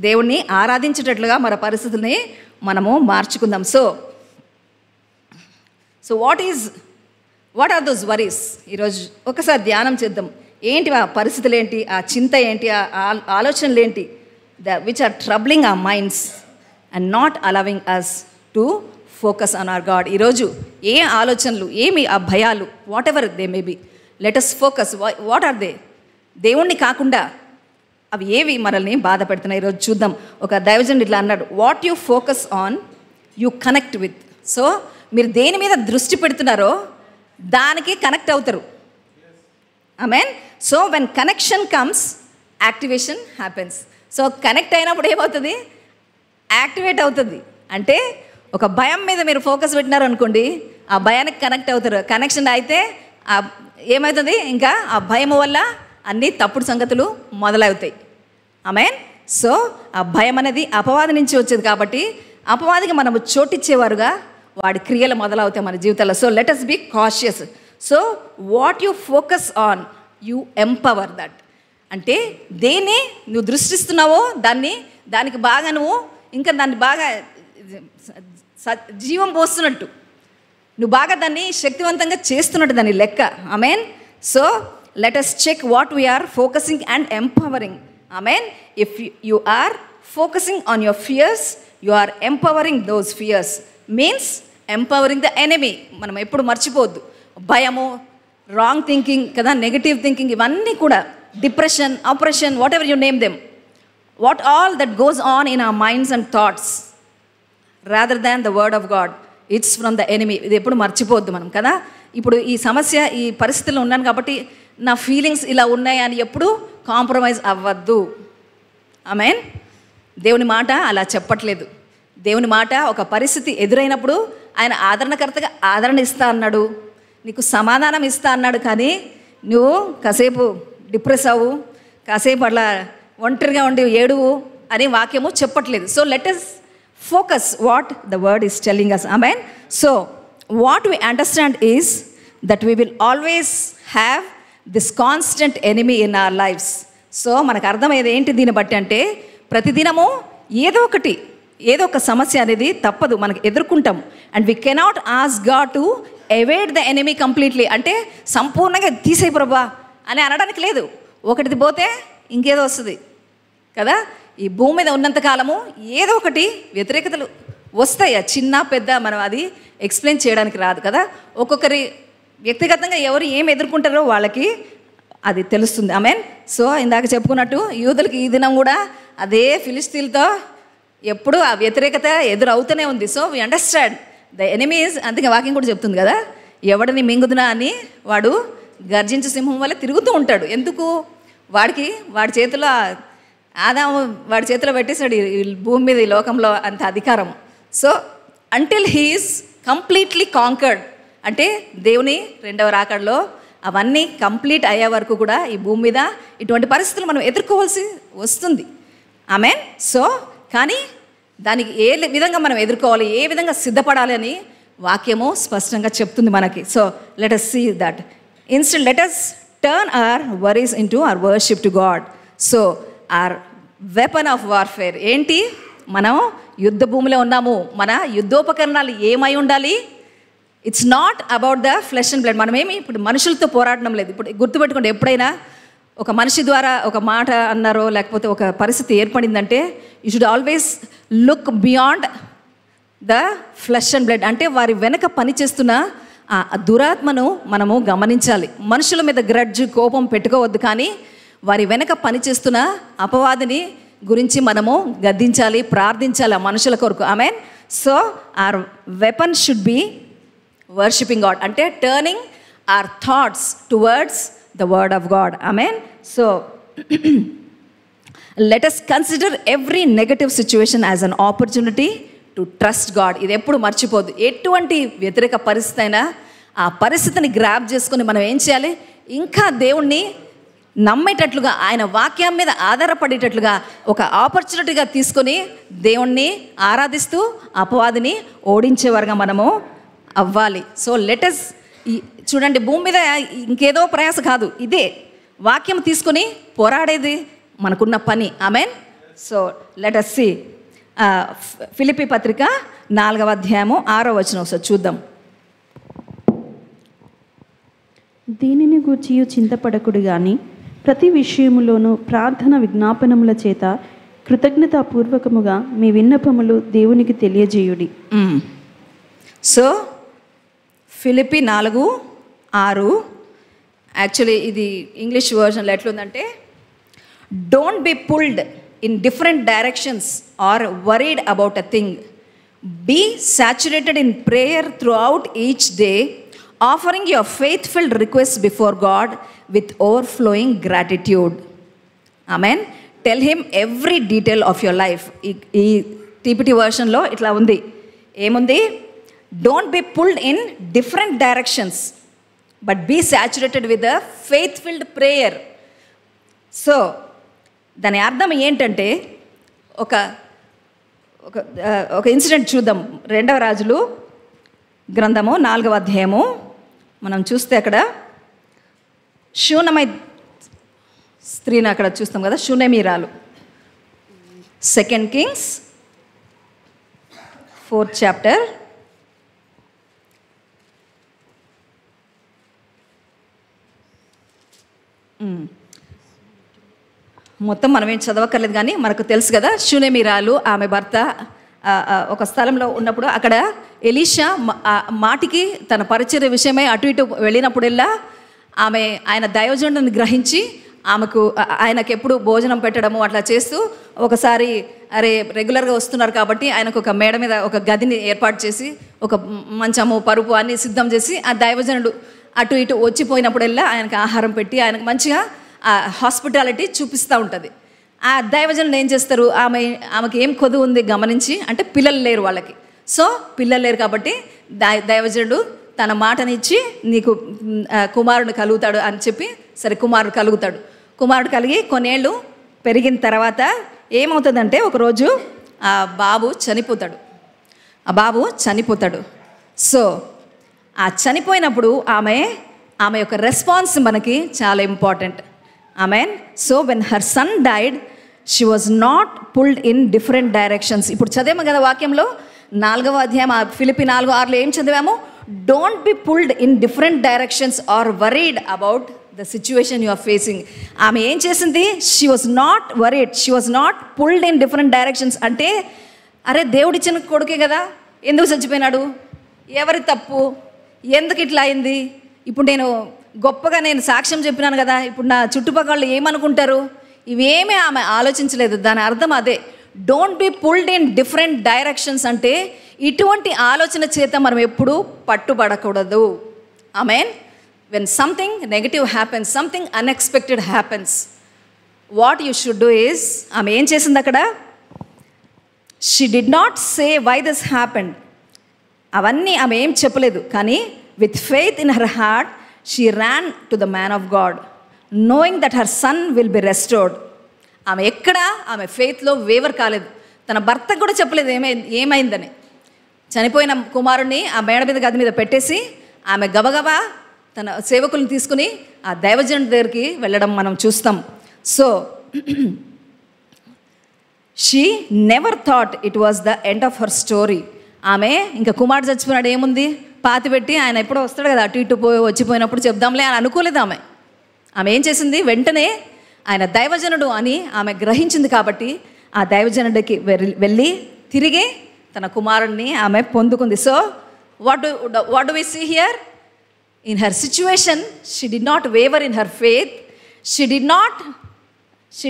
దేవుణ్ణి ఆరాధించేటట్లుగా మన పరిస్థితుల్ని మనము మార్చుకుందాం. So what are those worries? ఈరోజు ఒకసారి ధ్యానం చేద్దాం. ఏంటి ఆ పరిస్థితులు, ఏంటి ఆ చింత, ఏంటి ఆ ఆలోచనలు ఏంటి, which are troubling our minds and not allowing us to focus on our God. ఈరోజు ఏ ఆలోచనలు, ఏమి ఆ భయాలు, whatever they may be, let us focus. What are they? దేవుణ్ణి కాకుండా అవి ఏవి మనల్ని బాధ పెడుతున్నాయి? ఈరోజు చూద్దాం. ఒక దైవజనుడు ఇట్లా అన్నాడు, what you focus on you connect with. So మీరు దేని మీద దృష్టి పెడుతున్నారో దానికి కనెక్ట్ అవుతారు. Amen. So when connection comes, activation happens. So connect అయినప్పుడు ఏమవుతుంది? యాక్టివేట్ అవుతుంది. అంటే ఒక భయం మీద మీరు ఫోకస్ పెట్టినారు అనుకోండి, ఆ భయానికి కనెక్ట్ అవుతారు. కనెక్షన్ అయితే ఏమవుతుంది? ఇంకా ఆ భయం వల్ల అన్ని తప్పుడు సంగతులు మొదలవుతాయి. ఆమెన్. సో ఆ భయం అనేది అపవాది నుంచి వచ్చేది కాబట్టి అపవాదికి మనము చోటిచ్చేవారుగా వాడి క్రియలు మొదలవుతాయి మన జీవితాల్లో. So let us be cautious. So what you focus on you empower that. అంటే దేన్ని నువ్వు దృష్టిస్తున్నావో దానికి బాగా నువ్వు ఇంకా దాన్ని బాగా జీవం పోస్తున్నట్టు, నువ్వు బాగా దాన్ని శక్తివంతంగా చేస్తున్నట్టు దాని లెక్క. Amen. So let us check what we are focusing and empowering. Amen. If you are focusing on your fears, you are empowering those fears. Means empowering the enemy. మనం ఎప్పుడు మర్చిపోవద్దు. భయము, రాంగ్ థింకింగ్ కదా, నెగటివ్ థింకింగ్, ఇవన్నీ కూడా depression, operation, what ever you name them, what all that goes on in our minds and thoughts rather than the word of God, it's from the enemy. ఇది ఎప్పుడు మర్చిపోవద్దు మనం కదా. ఇప్పుడు ఈ సమస్య, ఈ పరిస్థితుల్లో ఉన్నాను కాబట్టి నా ఫీలింగ్స్ ఇలా ఉన్నాయి అని ఎప్పుడు కాంప్రమైజ్ అవ్వద్దు. ఆమెన్. దేవుని మాట అలా చెప్పట్లేదు. దేవుని మాట ఒక పరిస్థితి ఎదురైనప్పుడు ఆయన ఆదరణకర్తగా ఆదరణ ఇస్తా అన్నాడు, నీకు సమాధానం ఇస్తా అన్నాడు. కానీ నువ్వు కాసేపు డిప్రెస్ అవ్వు, కాసేపు అట్లా ఒంటరిగా ఉండి ఏడువు అని వాక్యము చెప్పట్లేదు. So let us focus what the word is telling us. Amen. So what we understand is that we will always have this constant enemy in our lives. So మనకు అర్థమయ్యేది ఏంటి దీన్ని బట్టి అంటే, ప్రతిదినము ఏదో ఒక సమస్య అనేది తప్పదు, మనకు ఎదుర్కొంటాం. And we cannot ask God to evade the enemy completely, అంటే సంపూర్ణంగా తీసేయి ప్రభా అని అనడానికి లేదు. ఒకటిది పోతే ఇంకేదో వస్తుంది కదా. ఈ భూమి మీద ఉన్నంతకాలము ఏదో ఒకటి వ్యతిరేకతలు వస్తాయి, చిన్న పెద్ద, మనం అది ఎక్స్ప్లెయిన్ చేయడానికి రాదు కదా. ఒక్కొక్కరి వ్యక్తిగతంగా ఎవరు ఏం ఎదుర్కొంటారో వాళ్ళకి అది తెలుస్తుంది. ఆమెన్. సో ఇందాక చెప్పుకున్నట్టు యూదులకి ఈ దినం కూడా అదే ఫిలిస్తీన్లతో ఎప్పుడు ఆ వ్యతిరేకత ఎదురవుతూనే ఉంది. So we understand the enemies. అందుకే వాక్యం కూడా చెప్తుంది కదా, ఎవడిని మింగుదునా అని వాడు గర్జించు సింహం వల్ల తిరుగుతూ ఉంటాడు. ఎందుకు? వాడి చేతిలో ఆదాము వాడి చేతిలో పెట్టేశాడు ఈ భూమి మీద, ఈ లోకంలో అంత అధికారం. So until he is completely conquered, అంటే దేవుని రెండవ రాకడలో అవన్నీ కంప్లీట్ అయ్యే వరకు కూడా ఈ భూమి మీద ఇటువంటి పరిస్థితులు మనం ఎదుర్కోవాల్సి వస్తుంది. ఆమెన్. సో కానీ దానికి ఏ విధంగా మనం ఎదుర్కోవాలి, ఏ విధంగా సిద్ధపడాలి అని వాక్యము స్పష్టంగా చెప్తుంది మనకి. So let us see that. Instead, let us turn our worries into our worship to God. So our weapon of warfare ఏంటి? మనం యుద్ధ భూమిలో ఉన్నాము. మన యుద్ధోపకరణాలు ఏమై ఉండాలి? It's not about the flesh and blood. మనమేమి ఇప్పుడు మనుషులతో పోరాడడం లేదు. ఇప్పుడు గుర్తుపెట్టుకోండి, ఎప్పుడైనా ఒక మనిషి ద్వారా ఒక మాట అన్నారో లేకపోతే ఒక పరిస్థితి ఏర్పడిందంటే you should always look beyond the flesh and blood. అంటే వారి వెనక పనిచేస్తున్న ఆ దురాత్మను మనము గమనించాలి. మనుషుల మీద గ్రడ్జ్, కోపం పెట్టుకోవద్దు, కానీ వారి వెనక పనిచేస్తున్న అపవాదిని గురించి మనము గద్దించాలి, ప్రార్థించాలి ఆ మనుషుల కొరకు. Amen. So our weapon should be worshipping God, అంటే turning our thoughts towards the word of God. Amen. So let us consider every negative situation as an opportunity to trust God. ఇది ఎప్పుడు మర్చిపోద్దు. ఎటువంటి వ్యతిరేక పరిస్థితి అయినా ఆ పరిస్థితిని గ్రాప్ చేసుకొని మనం ఏం చేయాలి? ఇంకా దేవుణ్ణి నమ్మేటట్లుగా, ఆయన వాక్యం మీద ఆధారపడేటట్లుగా ఒక ఆపర్చునిటీగా తీసుకొని దేవుణ్ణి ఆరాధిస్తూ అపవాదిని ఓడించేవారుగా మనము అవ్వాలి. సో లెట్ us చూడండి, భూమి మీద ఇంకేదో ప్రయాస కాదు, ఇదే వాక్యం తీసుకొని పోరాడేది మనకున్న పని. Amen. So let us see Philippi పత్రిక 4వ అధ్యాయము 6వ వచనం ఒకసారి చూద్దాం. దీనిని గూర్చి చింతపడకుడు గాని ప్రతి విషయములోనూ ప్రార్థన విజ్ఞాపనముల చేత కృతజ్ఞతాపూర్వకముగా మీ విన్నపములు దేవునికి తెలియజేయుడి. సో ఫిలిప్పీ 4:6 యాక్చువల్లీ ఇది ఇంగ్లీష్ వర్షన్లో ఎట్లుందంటే, don't be pulled in different directions or worried about a thing, be saturated in prayer throughout each day, offering your faith filled request before God with overflowing gratitude. Amen. Tell him every detail of your life. ఈ TPT వర్షన్లో ఇట్లా ఉంది. ఏముంది? Don't be pulled in different directions, but be saturated with a faith-filled prayer. So, దాని అర్థం ఏంటంటే, ఒక incident చూద్దాం. 2వ రాజులు గ్రంథము 4వ అధ్యాయము మనం చూస్తే అక్కడ షూనమై స్త్రీని అక్కడ చూస్తాం కదా, షూనేమీరాలు. 2 Kings 4th chapter. మొత్తం మనం ఏం చదవక్కర్లేదు, కానీ మనకు తెలుసు కదా, షూనేమీరాలు ఆమె భర్త ఒక స్థలంలో ఉన్నప్పుడు అక్కడ ఎలీషా మాటికి తన పరిచర్య విషయమై అటు ఇటు వెళ్ళినప్పుడల్లా ఆయన దైవజనుడిని గ్రహించి ఆయనకు ఎప్పుడు భోజనం పెట్టడము అట్లా చేస్తూ, ఒకసారి అరే రెగ్యులర్గా వస్తున్నారు కాబట్టి ఆయనకు ఒక మేడ మీద ఒక గదిని ఏర్పాటు చేసి ఒక మంచము పరుపు అన్నీ సిద్ధం చేసి ఆ దైవజనుడు అటు ఇటు వచ్చిపోయినప్పుడల్లా ఆయనకు ఆహారం పెట్టి ఆయనకు మంచిగా హాస్పిటాలిటీ చూపిస్తూ ఉంటుంది. ఆ దైవజనుడు ఏం చేస్తారు, ఆమెకి ఏం కొదువు ఉంది గమనించి, అంటే పిల్లలు లేరు వాళ్ళకి. సో పిల్లలు లేరు కాబట్టి దైవజనుడు తన మాటనిచ్చి నీకు కుమారుడు కలుగుతాడు అని చెప్పి, సరే కుమారుడు కలుగుతాడు. కుమారుడు కలిగి కొన్నేళ్ళు పెరిగిన తర్వాత ఏమవుతుందంటే ఒకరోజు ఆ బాబు చనిపోతాడు. సో ఆ చనిపోయినప్పుడు ఆమె యొక్క రెస్పాన్స్ మనకి చాలా important. Amen. So when her son died she was not pulled in different directions. ఇప్పుడు చదివాము కదా వాక్యంలో 4వ అధ్యాయం ఫిలిప్పీ 4:6 ఏం చదివాము? Don't be pulled in different directions or worried about the situation you are facing. ఆమె ఏం చేసింది? She was not worried, she was not pulled in different directions. అంటే అరే దేవుడిచ్చిన కొడుకే కదా, ఎందుకు చచ్చిపోయినాడు, ఎవరి తప్పు, ఎందుకు ఇట్లా అయింది, ఇప్పుడు గొప్పగా నేను సాక్ష్యం చెప్పినాను కదా, ఇప్పుడు నా చుట్టుపక్కల ఏమనుకుంటారు, ఇవేమీ ఆమె ఆలోచించలేదు. దాని అర్థం అదే, don't be pulled in different directions. అంటే ఇటువంటి ఆలోచన చేత మనం ఎప్పుడూ పట్టుబడకూడదు. Amen. When something negative happens, something unexpected happens, what you should do is, ఆమె ఏం చేసింది అక్కడ? She did not say why this happened. అవన్నీ ఆమె ఏం చెప్పలేదు. కానీ with faith in her heart she ran to the man of God knowing that her son will be restored. ఆమె ఫెయిత్లో వేవర్ కాలేదు. తన భర్తకు కూడా చెప్పలేదు ఏమైందని. చనిపోయిన కుమారుణ్ణి ఆ మేడ మీద గది మీద పెట్టేసి ఆమె గబగబా తన సేవకులను తీసుకుని ఆ దైవజనుడి దగ్గరికి వెళ్ళడం మనం చూస్తాం. So she never thought it was the end of her story. ఆమె ఇంకా కుమారుడు చచ్చిపోయినాడు, ఏముంది పాతి పెట్టి ఆయన ఎప్పుడో వస్తాడు కదా, అటు ఇటు వచ్చిపోయినప్పుడు చెప్దాంలే అని అనుకోలేదు. ఆమె ఏం చేసింది? వెంటనే ఆయన దైవజనుడు అని ఆమె గ్రహించింది కాబట్టి ఆ దైవజనుడికి వెళ్ళి తిరిగి తన కుమారుడిని ఆమె పొందుకుంది. So what do we see here? In her situation she did not waver in her faith. She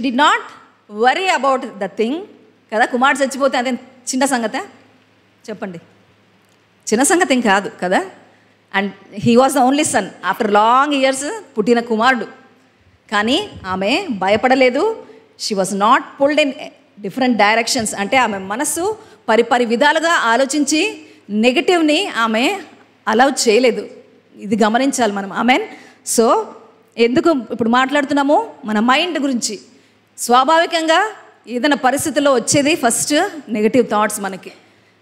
did not worry about the thing కదా. కుమారుడు చచ్చిపోతే అదే చిన్న సంగతే చెప్పండి, చిన్న సంగతి ఏం కాదు కదా. And he was the only sun, after long years పుట్టిన కుమారుడు. కానీ ఆమె భయపడలేదు. She was not pulled in different directions. అంటే ఆమె మనస్సు పరిపరి విధాలుగా ఆలోచించి నెగటివ్ని ఆమె అలౌ చేయలేదు. ఇది గమనించాలి మనం. ఆమెన్. సో ఎందుకు ఇప్పుడు మాట్లాడుతున్నాము? మన మైండ్ గురించి. స్వాభావికంగా ఏదైనా పరిస్థితుల్లో వచ్చేది ఫస్ట్ నెగటివ్ థాట్స్ మనకి.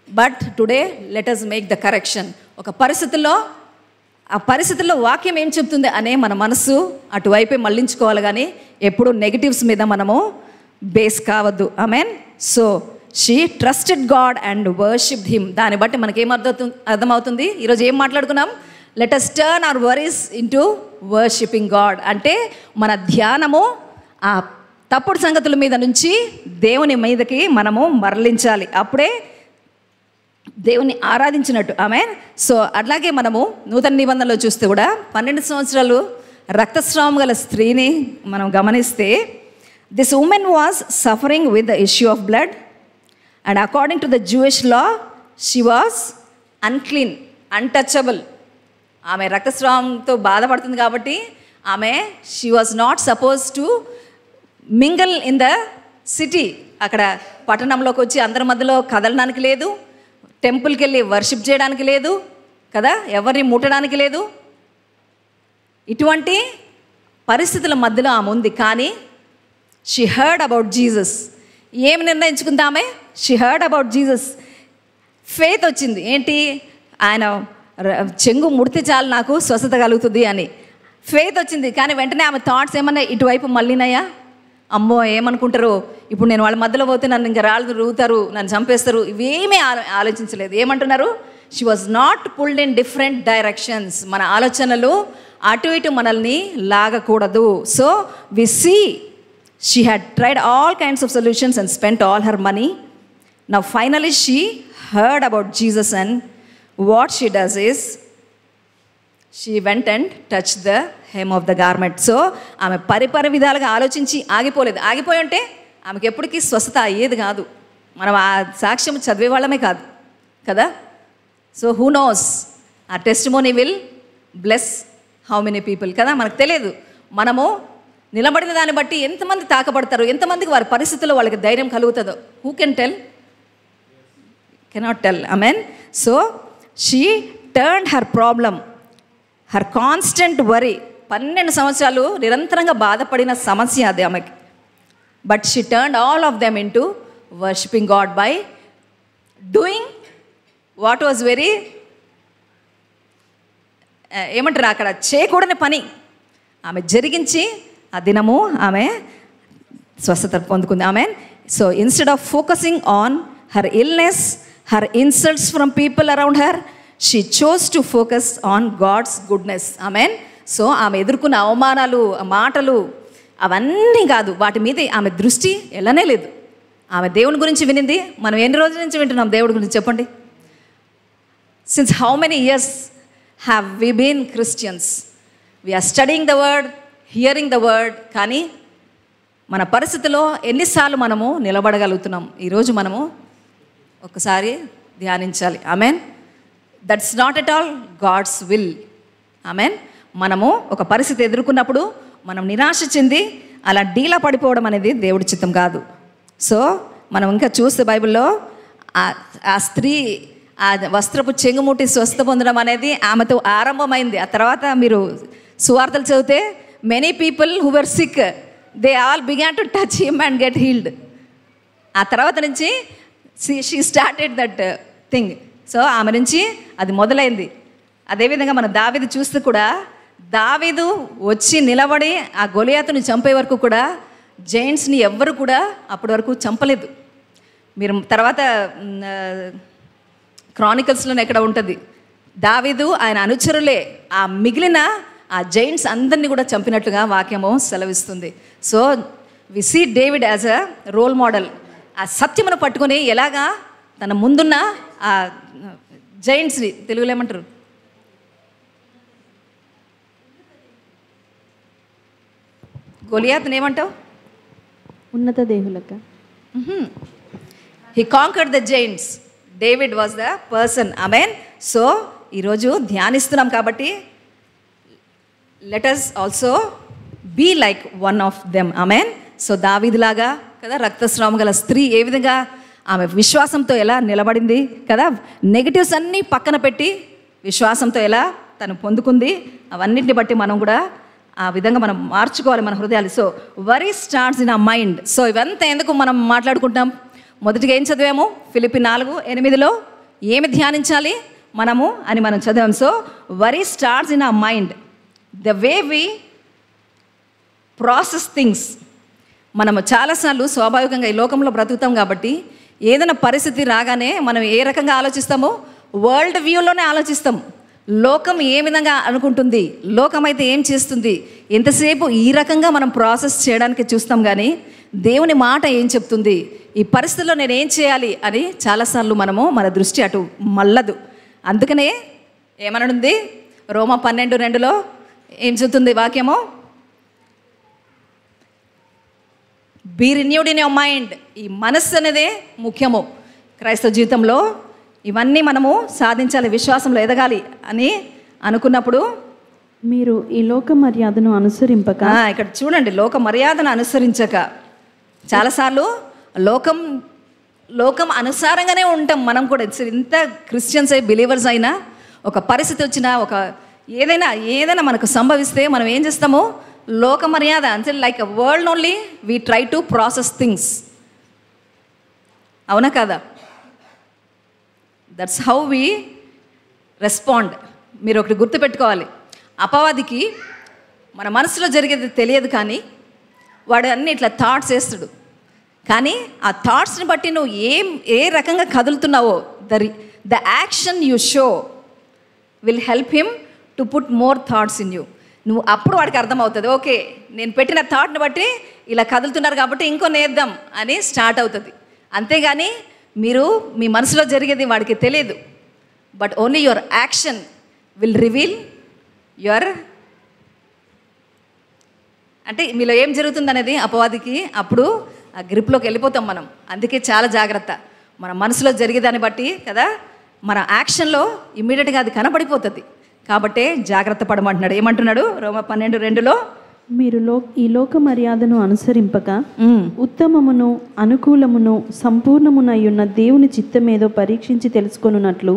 But today let us make the correction. ఒక ఆ పరిస్థితుల్లో వాక్యం ఏం చెప్తుంది అనే మన మనసు అటువైపే మళ్ళించుకోవాలి, కానీ ఎప్పుడు నెగటివ్స్ మీద మనము బేస్ కావద్దు. Amen. So she trusted God and worshipped him. దాన్ని బట్టి మనకేం అర్థమవుతుంది? ఈరోజు ఏం మాట్లాడుకున్నాం? Let us turn our worries into worshipping God. అంటే మన ధ్యానము ఆ తప్పుడు సంగతుల మీద నుంచి దేవుని మీదకి మనము మరలించాలి. అప్పుడే దేవుని ఆరాధించినట్టు. ఆమెన్. సో అట్లాగే మనము నూతన నిబంధనలో చూస్తే కూడా 12 సంవత్సరాలు రక్తస్రావం గల స్త్రీని మనం గమనిస్తే, this woman was suffering with the issue of blood and according to the Jewish law she was unclean, untouchable. ఆమె రక్తస్రావంతో బాధపడుతుంది కాబట్టి she was not suppose to mingle in the city. అక్కడ పట్టణంలోకి వచ్చి అందరి మధ్యలో కదలడానికి లేదు, టెంపుల్కి వెళ్ళి వర్షిప్ చేయడానికి లేదు కదా, ఎవరిని ముట్టడానికి లేదు. ఇటువంటి పరిస్థితుల మధ్యలో ఆమె ఉంది. కానీ షీ హర్డ్ అబౌట్ జీసస్. ఏమి నిర్ణయించుకుంది ఆమె? She heard about Jesus. Faith వచ్చింది. ఏంటి? ఆయన చెంగు ముడితే చాలు నాకు స్వస్థత కలుగుతుంది అని ఫెయిత్ వచ్చింది. కానీ వెంటనే ఆమె థాట్స్ ఏమన్నా ఇటువైపు మళ్ళీనాయా? అమ్మో ఏమనుకుంటారు, ఇప్పుడు నేను వాళ్ళ మధ్యలో పోతే నన్ను ఇంకా రాళ్ళు రూతారు, నన్ను చంపేస్తారు, ఇవేమీ ఆలోచించలేదు. ఏమంటున్నారు? She was not pulled in different directions. మన ఆలోచనలు అటు ఇటు మనల్ని లాగకూడదు. So we see she had tried all kinds of solutions and spent all her money. Now finally she heard about Jesus and what she does is she went and touch the hem of the garment. So ఆమె పరిపరి విధాలుగా ఆలోచించి ఆగిపోలేదు. ఆగిపోయి ఉంటే ఆమెకి ఎప్పటికీ స్వస్థత అయ్యేది కాదు. మనం ఆ సాక్ష్యం చదివే వాళ్ళమే కాదు కదా. సో హూ నోస్, ఆ testimony will bless how many people కదా. మనకు తెలియదు. మనము నిలబడిన దాన్ని బట్టి ఎంతమంది తాకబడతారు, ఎంతమందికి వారి పరిస్థితుల్లో వాళ్ళకి ధైర్యం కలుగుతుందో. Who can tell? Cannot tell. Amen. So she turned her problem, her constant worry. 12 సంవత్సరాలు నిరంతరంగా బాధపడిన సమస్య అది ఆమెకి. But she turned all of them into worshipping God by doing what was very ఏమంటారు అక్కడ చేయకూడని పని ఆమె జరిగించి ఆ దినము ఆమె స్వస్థత పొందుకుంది. ఆమె. So instead of focusing on her illness, her insults from people around her, she chose to focus on God's goodness. Amen. So ఆమె ఎదుర్కొన్న అవమానాలు, మాటలు అవన్నీ కాదు, వాటి మీద ఆమె దృష్టి వెళ్ళనే లేదు. ఆమె దేవుని గురించి వినింది. మనం ఎన్ని రోజుల నుంచి వింటున్నాం దేవుడి గురించి చెప్పండి? Since how many years have we been Christians? We are studying the word, hearing the word. కానీ మన పరిస్థితిలో ఎన్నిసార్లు మనము నిలబడగలుగుతున్నాం? ఈరోజు మనము ఒకసారి ధ్యానించాలి. Amen. That's not at all God's will. Amen. మనము ఒక పరిస్థితి ఎదుర్కొన్నప్పుడు మనం నిరాశ చెంది అలా డీలా పడిపోవడం అనేది దేవుడి చిత్తం కాదు. సో మనం ఇంకా చూస్తే బైబిల్లో ఆ స్త్రీ ఆ వస్త్రపు చెంగుముట్టి స్వస్థ పొందడం అనేది ఆమెతో ఆరంభమైంది. ఆ తర్వాత మీరు సువార్తలు చదివితే many people who were sick, they all began to touch him and get healed. ఆ తర్వాత నుంచి she started that thing. So ఆమె నుంచి అది మొదలైంది. అదేవిధంగా మన దావీదు చూస్తే కూడా, దావీదు వచ్చి నిలబడి ఆ గొలియాతుని చంపే వరకు కూడా జైంట్స్ని ఎవ్వరు కూడా అప్పటి వరకు చంపలేదు. మీరు తర్వాత క్రానికల్స్లోనే ఎక్కడ ఉంటుంది, దావీదు ఆయన అనుచరులే ఆ మిగిలిన ఆ జైంట్స్ అందరినీ కూడా చంపినట్లుగా వాక్యము సెలవిస్తుంది. So we see David as a role model. ఆ సత్యమును పట్టుకొని ఎలాగా తన ముందున్న ఆ జైంట్స్ని, తెలుగులో ఏమంటారు, గొలియాతుని ఏమంటావు? ఉన్నత దేవులక. He conquered the giants. David was the person. Amen. So ఈరోజు ధ్యానిస్తున్నాం కాబట్టి let us also be like one of them. Amen. So దావీదులాగా కదా, రక్తస్రావం గల స్త్రీ ఏ విధంగా ఆమె విశ్వాసంతో ఎలా నిలబడింది కదా, నెగిటివ్స్ అన్నీ పక్కన పెట్టి విశ్వాసంతో ఎలా తను పొందుకుంది, అవన్నిటిని బట్టి మనం కూడా ఆ విధంగా మనం మార్చుకోవాలి మన హృదయాలు. So worry starts in our mind. So ఇవంతా ఎందుకు మనం మాట్లాడుకుంటాం? మొదటిగా ఏం చదివాము? ఫిలిప్పీ 4:8 ఏమి ధ్యానించాలి మనము అని మనం చదివాం. So worry starts in our mind, the way we process things. మనము చాలాసార్లు స్వాభావికంగా ఈ లోకంలో బ్రతుకుతాం కాబట్టి ఏదైనా పరిస్థితి రాగానే మనం ఏ రకంగా ఆలోచిస్తామో వరల్డ్ వ్యూలోనే ఆలోచిస్తాం. లోకం ఏ విధంగా అనుకుంటుంది, లోకం అయితే ఏం చేస్తుంది, ఎంతసేపు ఈ రకంగా మనం ప్రాసెస్ చేయడానికి చూస్తాం. కానీ దేవుని మాట ఏం చెప్తుంది, ఈ పరిస్థితుల్లో నేను ఏం చేయాలి అని చాలాసార్లు మనము మన దృష్టి అటు మళ్ళదు. అందుకనే ఏమనుంది రోమా 12:2 ఏం చెప్తుంది వాక్యము? Be renewed in your mind. ఈ మనస్సు అనేదే ముఖ్యము క్రైస్తవ జీవితంలో. ఇవన్నీ మనము సాధించాలి, విశ్వాసంలో ఎదగాలి అని అనుకున్నప్పుడు మీరు ఈ లోక మర్యాదను అనుసరింపక, ఇక్కడ చూడండి, లోక మర్యాదను అనుసరించక. చాలాసార్లు లోకం అనుసారంగానే ఉంటాం మనం కూడా. ఇంత క్రిస్టియన్స్ అయి బిలీవర్స్ అయినా ఒక పరిస్థితి వచ్చినా, ఒక ఏదైనా మనకు సంభవిస్తే మనం ఏం చేస్తాము? లోక మర్యాద అంటే like a world only we try to process things. అవునా కదా? That's how we respond. మీరు ఒకటి గుర్తుపెట్టుకోవాలి, అపవాదికి మన మనసులో జరిగేది తెలియదు, కానీ వాడు అన్ని ఇట్లా థాట్స్ వేస్తాడు. కానీ ఆ థాట్స్ని బట్టి నువ్వు ఏ రకంగా కదులుతున్నావో the action you show will help him to put more thoughts in you. నువ్వు అప్పుడు వాడికి అర్థమవుతుంది, ఓకే నేను పెట్టిన థాట్ని బట్టి ఇలా కదులుతున్నారు కాబట్టి ఇంకో నేద్దాం అని స్టార్ట్ అవుతుంది. అంతేగాని మీరు మీ మనసులో జరిగేది వాడికి తెలియదు. But only your action will reveal your, అంటే మీలో ఏం జరుగుతుంది అనేది అపవాదికి అప్పుడు ఆ గ్రిప్లోకి వెళ్ళిపోతాం మనం. అందుకే చాలా జాగ్రత్త. మన మనసులో జరిగేదాన్ని బట్టి కదా మన యాక్షన్లో ఇమ్మీడియట్గా అది కనబడిపోతుంది. కాబట్టే జాగ్రత్త పడమంటున్నాడు. ఏమంటున్నాడు? రోమా 12:2 మీరు ఈ లోక మర్యాదను అనుసరింపక ఉత్తమమును అనుకూలమును సంపూర్ణమునయ్యున్న దేవుని చిత్తమేదో పరీక్షించి తెలుసుకొనున్నట్లు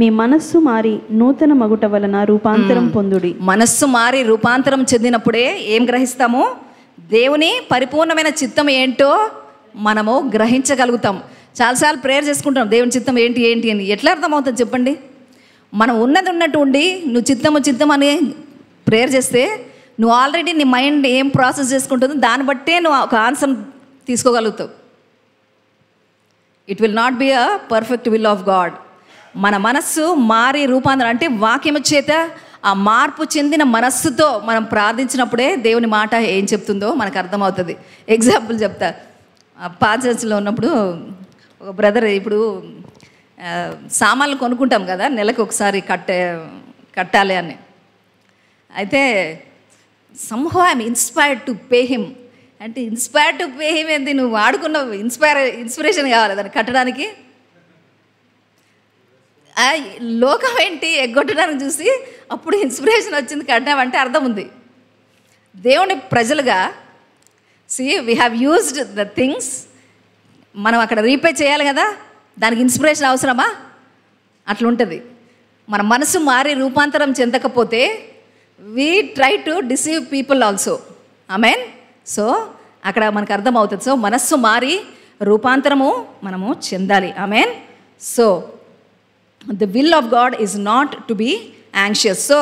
మీ మనస్సు మారి నూతన మగుట వలన రూపాంతరం పొందుడి. మనస్సు మారి రూపాంతరం చెందినప్పుడే ఏం గ్రహిస్తాము? దేవుని పరిపూర్ణమైన చిత్తం ఏంటో మనము గ్రహించగలుగుతాం. చాలాసార్లు ప్రేయర్ చేసుకుంటాం, దేవుని చిత్తం ఏంటి ఏంటి అని. ఎట్లా అర్థమవుతుంది చెప్పండి? మనం ఉన్నట్టు ఉండి నువ్వు చిత్తం అని ప్రేయర్ చేస్తే నువ్వు ఆల్రెడీ నీ మైండ్ ఏం ప్రాసెస్ చేసుకుంటుందో దాన్ని బట్టే నువ్వు ఒక ఆన్సర్ తీసుకోగలుగుతావు. It will not be a perfect will of God. మన మనస్సు మారి రూపాంతరం అంటే వాక్యము చేత ఆ మార్పు చెందిన మనస్సుతో మనం ప్రార్థించినప్పుడే దేవుని మాట ఏం చెప్తుందో మనకు అర్థమవుతుంది. ఎగ్జాంపుల్ చెప్తా. పాచర్స్లో ఉన్నప్పుడు ఒక బ్రదర్, ఇప్పుడు సామాన్లు కొనుక్కుంటాం కదా, నెలకు ఒకసారి కట్టాలి అని. అయితే somehow I'm inspired to pay him. అంటే ఇన్స్పైర్డ్ టు పే హిమ్ ఏంటి? నువ్వు వాడుకున్న ఇన్స్పిరేషన్ కావాలి దాన్ని కట్టడానికి. లోకం ఏంటి ఎగ్గొట్టడానికి చూసి అప్పుడు ఇన్స్పిరేషన్ వచ్చింది కట్టామంటే అర్థం ఉంది. దేవుని ప్రజలుగా we have used the things, మనం అక్కడ రీపే చేయాలి కదా, దానికి ఇన్స్పిరేషన్ అవసరమా? అట్లా ఉంటుంది. మన మనసు మారి రూపాంతరం చెందకపోతే we try to deceive people also. Amen. So అక్కడ మనకు అర్థమవుతుంది. సో మనస్సు మారి రూపాంతరము మనము చెందాలి. Amen. So the will of God is not to be anxious. So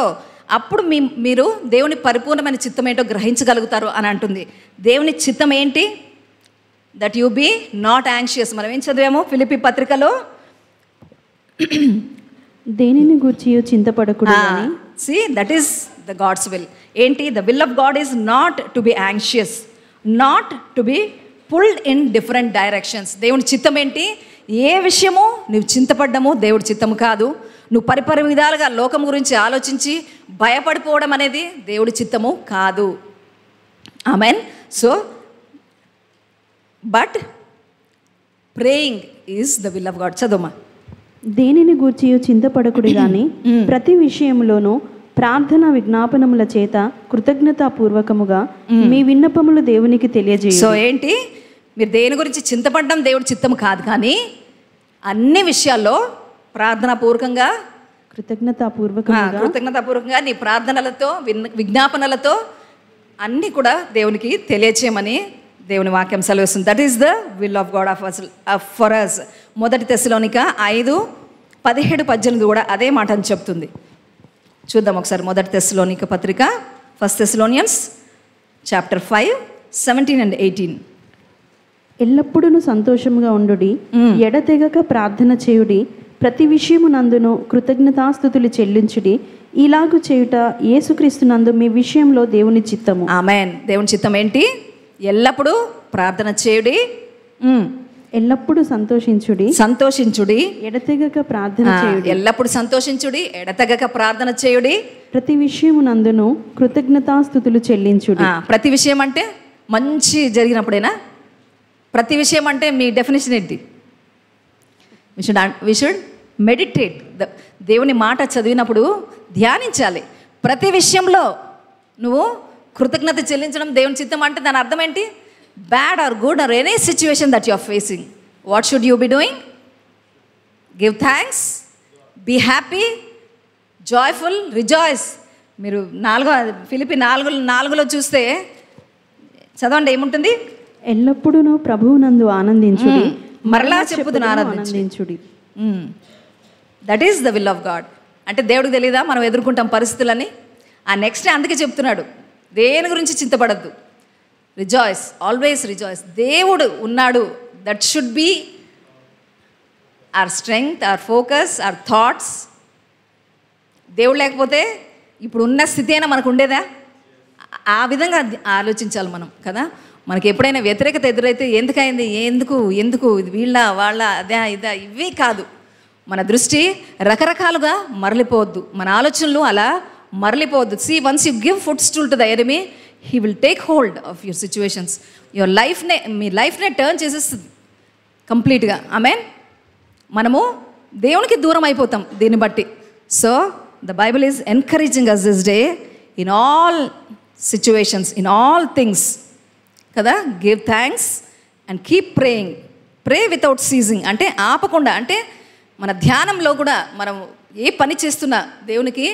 అప్పుడు మీరు దేవుని పరిపూర్ణమైన చిత్తం ఏంటో గ్రహించగలుగుతారు అని అంటుంది. దేవుని చిత్తం ఏంటి? That you be not anxious. మనం ఏం చదివాము ఫిలిప్పీ పత్రికలో? దేనిని గూర్చి చింతపడకూడదు. See, that is the God's will. ఏంటి? The will of God is not to be anxious, not to be pulled in different directions. దేవుని చిత్తం ఏంటి? ఏ విషయము నువ్వు చింతపడ్డము దేవుడి చిత్తము కాదు. నువ్వు పరిపరి విధాలుగా లోకం గురించి ఆలోచించి భయపడిపోవడం అనేది దేవుడి చిత్తము కాదు. Amen. So but praying is the will of God. చదువుమా. దేనిని గూర్చి చింతపడకుడి గాని ప్రతి విషయంలోనూ ప్రార్థన విజ్ఞాపనముల చేత కృతజ్ఞతాపూర్వకముగా మీ విన్నపములు దేవునికి తెలియజేయండి. సో ఏంటి? మీరు దేని గురించి చింతపడడం దేవుడి చిత్తం కాదు, కానీ అన్ని విషయాల్లో ప్రార్థనాపూర్వకంగా కృతజ్ఞతాపూర్వకంగా నీ ప్రార్థనలతో విజ్ఞాపనలతో అన్నీ కూడా దేవునికి తెలియచేయమని దేవుని వాక్యం సెలవిస్తుంది. That is the will of God for us. మొదటి తెస్సలోనిక 5:17-18 కూడా అదే మాట అని చెప్తుంది. చూద్దాం ఒకసారి. మొదటి తెస్సలోనిక పత్రిక, ఫస్ట్ Thessalonians chapter 5:17 and 18. ఎల్లప్పుడూ సంతోషముగా ఉండుడి, ఎడతెగక ప్రార్థన చేయుడి, ప్రతి విషయము నందును కృతజ్ఞతాస్తుతులు చెల్లించుడి, ఇలాగు చేయుట యేసుక్రీస్తునందు మీ విషయంలో దేవుని చిత్తము. ఆమేన్. దేవుని చిత్తం ఏంటి? ఎల్లప్పుడూ ప్రార్థన చేయుడి, ఎల్లప్పుడూ సంతోషించుడి, ఎడతెగక ప్రార్థన చేయుడి. ఎల్లప్పుడు సంతోషించుడి, ఎడతెగక ప్రార్థన చేయుడి, ప్రతి విషయము నందును కృతజ్ఞతాస్తుతులు చెల్లించుడి. ప్రతి విషయం అంటే మంచి జరిగినప్పుడేనా? ప్రతి విషయం అంటే మీ డెఫినేషన్ ఏంటి? We should meditate. దేవుని మాట చదివినప్పుడు ధ్యానించాలి. ప్రతి విషయంలో నువ్వు కృతజ్ఞత చెల్లించడం దేవుని చిత్తం అంటే దాని అర్థం ఏంటి? Bad or good or any situation that you are facing, what should you be doing? Give thanks, be happy, joyful, rejoice. మీరు ఫిలిప్పీ 4:4 చూస్తే చదవండి, ఏముంటుంది? ఎల్లప్పుడూ ప్రభువునందు ఆనందించుడి, మరలా చెప్పుదును ఆనందించుడి. That is the will of God. అంటే దేవుడికి తెలీదా మనం ఎదుర్కొంటాం పరిస్థితులని? ఆ నెక్స్ట్ అందుకే చెప్తున్నాడు, దేని గురించి చింతపడద్దు, రిజాయిస్, ఆల్వేస్ రిజాయిస్. దేవుడు ఉన్నాడు. That should be our strength, our focus, our thoughts. దేవుడు లేకపోతే ఇప్పుడు ఉన్న స్థితి అయినా మనకు ఉండేదా? ఆ విధంగా ఆలోచించాలి మనం కదా. మనకి ఎప్పుడైనా వ్యతిరేకత ఎదురైతే ఎందుకైంది, ఎందుకు ఇది వీళ్ళ వాళ్ళ అదే ఇదా ఇవి కాదు. మన దృష్టి రకరకాలుగా మరలిపోవద్దు, మన ఆలోచనలు అలా మరలిపోవద్దు. See, once you give footstool to the enemy, he will take hold of your situations. Your లైఫ్నే, మీ లైఫ్నే టర్న్ చేసేస్తుంది కంప్లీట్గా. ఆమెన్. మనము దేవునికి దూరం అయిపోతాం దీన్ని బట్టి. So the Bible is encouraging us this day in all situations, in all things కదా, give thanks and keep praying. Pray without ceasing అంటే ఆపకుండా, అంటే మన ధ్యానంలో కూడా మనం ఏ పని చేస్తున్నా దేవునికి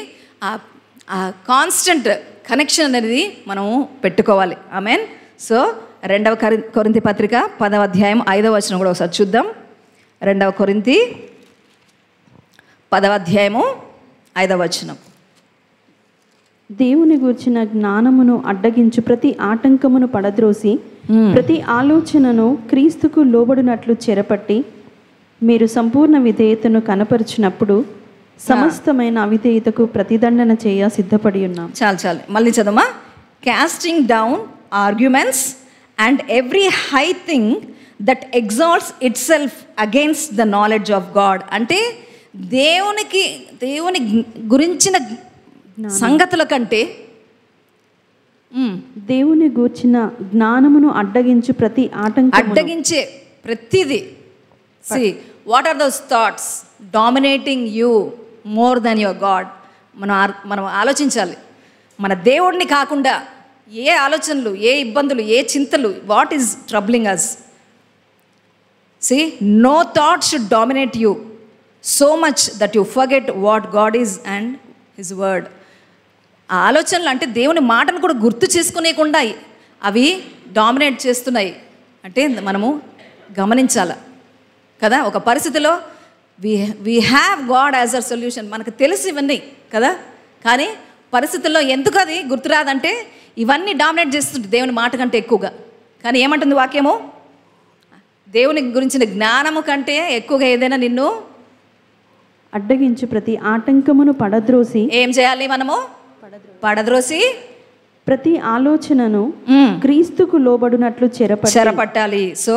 ఆ కాన్స్టెంట్ కనెక్షన్ అనేది మనం పెట్టుకోవాలి. ఆమెన్. సో 2వ కొరింథీ పత్రిక 10వ అధ్యాయం 5వ వచనం కూడా ఒకసారి చూద్దాం. 2వ కొరింథీ 10వ అధ్యాయము 5వ వచనం. దేవుని గూర్చిన జ్ఞానమును అడ్డగించు ప్రతి ఆటంకమును పడద్రోసి ప్రతి ఆలోచనను క్రీస్తుకు లోబడినట్లు చెరపట్టి మీరు సంపూర్ణ విధేయతను కనపరిచినప్పుడు సమస్తమైన అవిధేయతకు ప్రతిదండన చేయ సిద్ధపడి ఉన్నాం. చాలు మళ్ళీ చదవమా. Casting down arguments and every high thing that exalts itself against the knowledge of God. అంటే దేవుని గురించిన సంగతుల కంటే దేవుని గూర్చిన జ్ఞానమును అడ్డగించు ప్రతి అడ్డగించే ప్రతిదీ. See, what are those thoughts dominating you more than your God? మనం ఆలోచించాలి. మన దేవుడిని కాకుండా ఏ ఆలోచనలు, ఏ ఇబ్బందులు, ఏ చింతలు, what is troubling us? See, no thought should dominate you so much that you forget what God is and His word. ఆ ఆలోచనలు అంటే దేవుని మాటను కూడా గుర్తు చేసుకునేకుండా అవి డామినేట్ చేస్తున్నాయి అంటే మనము గమనించాలి కదా. ఒక పరిస్థితిలో we have God as a solution, మనకు తెలిసి ఇవన్నీ కదా, కానీ పరిస్థితుల్లో ఎందుకు అది గుర్తురాదంటే ఇవన్నీ డామినేట్ చేస్తుంది దేవుని మాట కంటే ఎక్కువగా. కానీ ఏమంటుంది వాక్యము? దేవుని గురించిన జ్ఞానము కంటే ఎక్కువగా ఏదైనా నిన్ను అడ్డగించు ప్రతి ఆటంకమును పడద్రోసి ఏం చేయాలి? మనము పడద్రోసి ప్రతి ఆలోచనను క్రీస్తుకు లోబడినట్లు చెరపట్టాలి. సో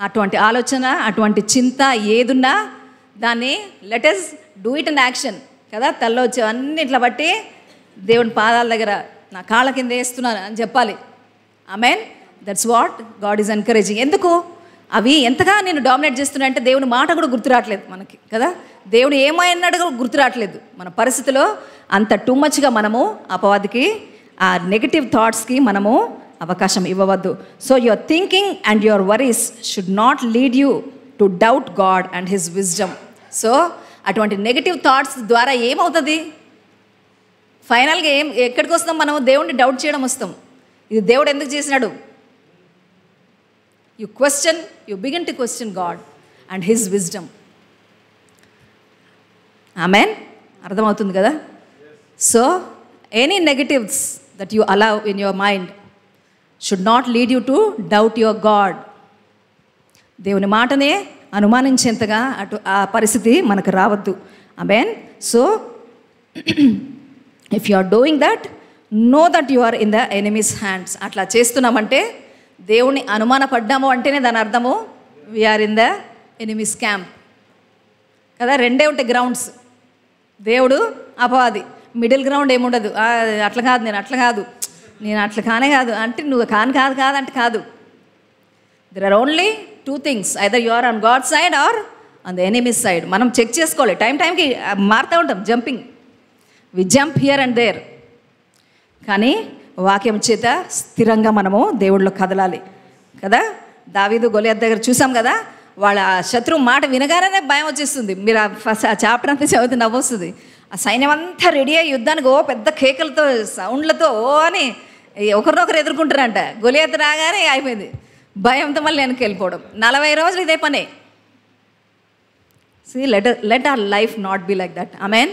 అటువంటి ఆలోచన, అటువంటి చింత ఏదున్నా దాన్ని let us do it in action కదా. తల్లో వచ్చే అన్ని ఇట్లా బట్టి దేవుని పాదాల దగ్గర నా కాళ్ళ కింద వేస్తున్నాను అని చెప్పాలి. Amen. That's what God is encouraging. ఎందుకు? అవి ఎంతగా నేను డామినేట్ చేస్తున్నా అంటే దేవుని మాట కూడా గుర్తు రావట్లేదు మనకి కదా. దేవుడు ఏమైనాడు కూడా గుర్తు రావట్లేదు. మన పరిస్థితిలో అంత టూ మచ్గా మనము అపవాదికి, ఆ నెగటివ్ థాట్స్కి మనము అవకాశం ఇవ్వవద్దు. So your thinking and your worries should not lead you to doubt God and his wisdom. So అటువంటి నెగటివ్ థాట్స్ ద్వారా ఏమవుతుంది? ఫైనల్గా ఎక్కడికి వస్తాం? మనం దేవుడిని డౌట్ చేయడం వస్తాం. ఇది దేవుడు ఎందుకు చేసినాడు? you begin to question God and his wisdom. Amen. అర్థమవుతుంది కదా. So any negatives that you allow in your mind should not lead you to doubt your God. దేవుని మాటనే అనుమానించేంతగా ఆ పరిస్థితి మనకు రావద్దు. Amen. So if you are doing that, know that you are in the enemy's hands. అట్లా చేస్తున్నామంటే దేవుని అనుమానపడ్డాము అంటేనే దాని అర్థము we are in the enemy's camp కదా. రెండే ఉంటాయి గ్రౌండ్స్, దేవుడు, అపవాది. మిడిల్ గ్రౌండ్ ఏముండదు. అట్లా కాదు, నేను అట్లా కానే కాదు అంటే నువ్వు కాదంటే కాదు. There are only two things, either you are on God side or on the enemy's side. మనం చెక్ చేసుకోవాలి. టైంకి మారుతూ ఉంటాం, jumping, we jump here and there. కానీ వాక్యం చేత స్థిరంగా మనము దేవుడిలో కదలాలి కదా. దావీదు గొలియాతు దగ్గర చూసాం కదా, వాళ్ళ శత్రువు మాట వినగానే భయం వచ్చేస్తుంది. మీరు ఆ చాప్టర్ అంతా చదివితే నవ్వొస్తుంది. ఆ సైన్యం అంతా రెడీ అయ్యి యుద్ధానికి పెద్ద కేకలతో, సౌండ్లతో అని ఒకరినొకరు ఎదుర్కొంటారంట. గొలియాతు రాగానే అయిపోయింది, భయంతో మళ్ళీ వెనక్కి వెళ్ళిపోవడం. 40 రోజులు ఇదే పనే. See, let our life not be like that. Amen.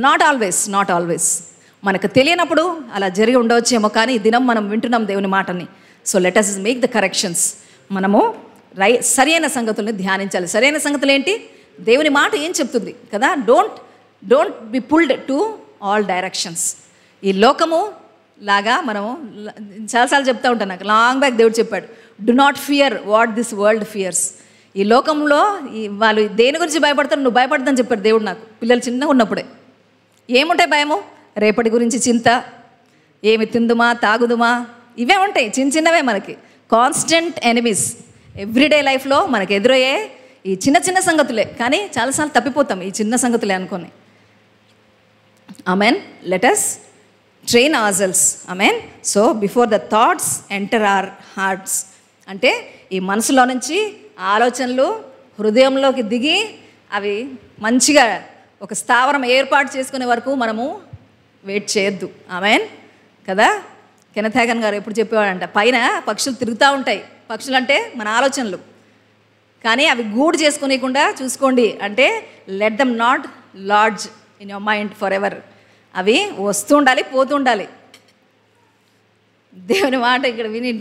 Not always. మనకు తెలియనప్పుడు అలా జరిగి ఉండవచ్చేమో, కానీ ఈ దినం మనం వింటున్నాం దేవుని మాటని. So let us make the corrections. మనము సరైన సంగతుల్ని ధ్యానించాలి. సరైన సంగతులు ఏంటి? దేవుని మాట ఏం చెప్తుంది కదా. Don't be pulled to all directions. ఈ లోకము లాగా మనము చాలాసార్లు చెప్తూ ఉంటాను, నాకు లాంగ్ బ్యాక్ దేవుడు చెప్పాడు, do not fear what this world fears. ఈ లోకంలో వాళ్ళు దేని గురించి భయపడతారు, నువ్వు భయపడదని చెప్పాడు దేవుడు నాకు పిల్లలు చిన్నగా ఉన్నప్పుడే. ఏముంటాయి భయము? రేపటి గురించి చింత, ఏమి తిందుమా తాగుదుమా, ఇవే ఉంటాయి, చిన్నవే మనకి కాన్స్టెంట్ ఎనిమీస్. ఎవ్రీడే లైఫ్లో మనకు ఎదురయ్యే ఈ చిన్న సంగతులే, కానీ చాలాసార్లు తప్పిపోతాం ఈ చిన్న సంగతులే అనుకొని. Amen. Let us train ourselves. Amen. So before the thoughts enter our hearts, అంటే ఈ మనసులో నుంచి ఆలోచనలు హృదయంలోకి దిగి అవి మంచిగా ఒక స్థావరం ఏర్పాటు చేసుకునే వరకు మనము వెయిట్ చేయొద్దు. ఆమెన్ కదా. కెనెత్ హ్యాగన్ గారు ఎప్పుడు చెప్పేవాడంట, పైన పక్షులు తిరుగుతూ ఉంటాయి. పక్షులు అంటే మన ఆలోచనలు, కానీ అవి గూడు చేసుకోనికుండా చూసుకోండి. అంటే let them not lodge in your mind forever. అవి వస్తూ ఉండాలి, పోతూ ఉండాలి. దేవుని మాట ఇక్కడ విని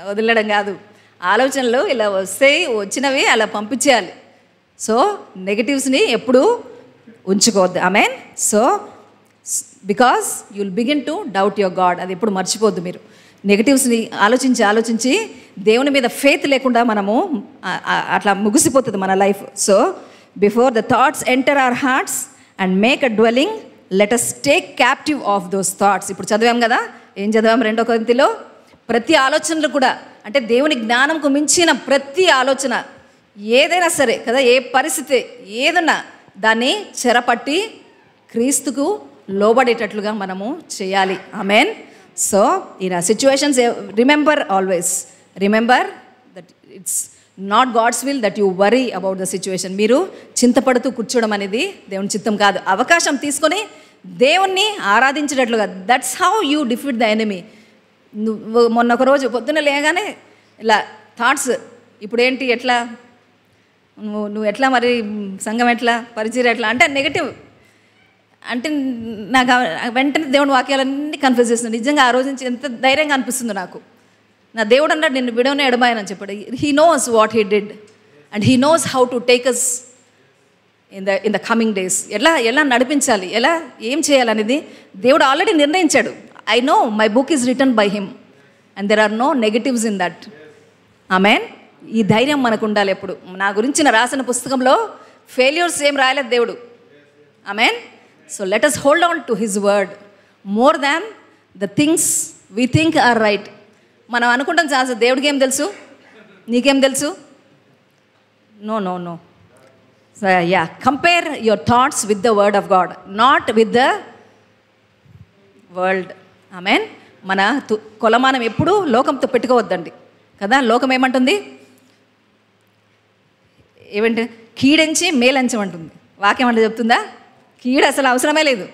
వదిలేయడం కాదు. ఆలోచనలు ఇలా వస్తాయి, వచ్చినవి అలా పంపించేయాలి. సో నెగటివ్స్ని ఎప్పుడూ ఉంచుకోవద్దు. Amen. So because you will begin to doubt your God. అది ఎప్పుడు మర్చిపోద్దు మీరు. నెగటివ్స్ని ఆలోచించి దేవుని మీద ఫెయిత్ లేకుండా మనము అట్లా ముగిసిపోతుంది మన life. So before the thoughts enter our hearts and make a dwelling, let us take captive of those thoughts. ఇప్పుడు చదివాం కదా, ఏం చదివాం 2 కొరింథీలో? ప్రతి ఆలోచనలు కూడా, అంటే దేవుని జ్ఞానంకు మించిన ప్రతి ఆలోచన ఏదైనా సరే కదా, ఏ పరిస్థితి ఏదన్నా దాన్ని చెరపట్టి క్రీస్తుకు లోబడేటట్లుగా మనము చేయాలి. Amen. So in a situations remember that it's not God's will that you worry about the situation. మీరు చింతపడుతూ కూర్చోవడం అనేది దేవుని చిత్తం కాదు. అవకాశం తీసుకొని దేవుణ్ణి ఆరాధించేటట్లుగా, that's how you defeat the enemy. మొన్న ఒక రోజు పొద్దున్న లేగానే ఇలా థాట్స్, ఇప్పుడు ఏంటి, ఎట్లా నువ్వు ఎట్లా, మరి సంఘం ఎట్లా, పరిచయం ఎట్లా అంటే నెగటివ్. అంటే నాకు వెంటనే దేవుని వాక్యాలన్నీ కన్ఫ్యూజ్ చేస్తున్నాడు. నిజంగా ఆ రోజు నుంచి ఎంత ధైర్యంగా అనిపిస్తుందో నాకు. నా దేవుడు అన్నాడు, నిన్ను విడవనే ఎడబాయనని చెప్పాడు. He knows what he did and he knows how to take us in the coming days. ఎలా నడిపించాలి, ఏం చేయాలనేది దేవుడు ఆల్రెడీ నిర్ణయించాడు. I know my book is written by him and there are no negatives in that. Amen. ఈ ధైర్యం మనకు ఉండాలి ఎప్పుడు. నా గురించి రాసిన పుస్తకంలో ఫెయిల్యూర్స్ ఏం రాయలేదు దేవుడు. Amen. So let us hold on to his word more than the things we think are right. మనం అనుకుంటాం చాలా, దేవుడికి ఏం తెలుసు, నీకేం తెలుసు? No no no. Yeah, compare your thoughts with the word of God, not with the world. Amen. మన కొలమానం ఎప్పుడు లోకంతో పెట్టుకోవద్దండి కదా. లోకం ఏమంటుంది? ఏమంటే కీడెంచి మేలంచమంటుంది. వాక్యం అంటే చెప్తుందా? కీడు అసలు అవసరమే లేదు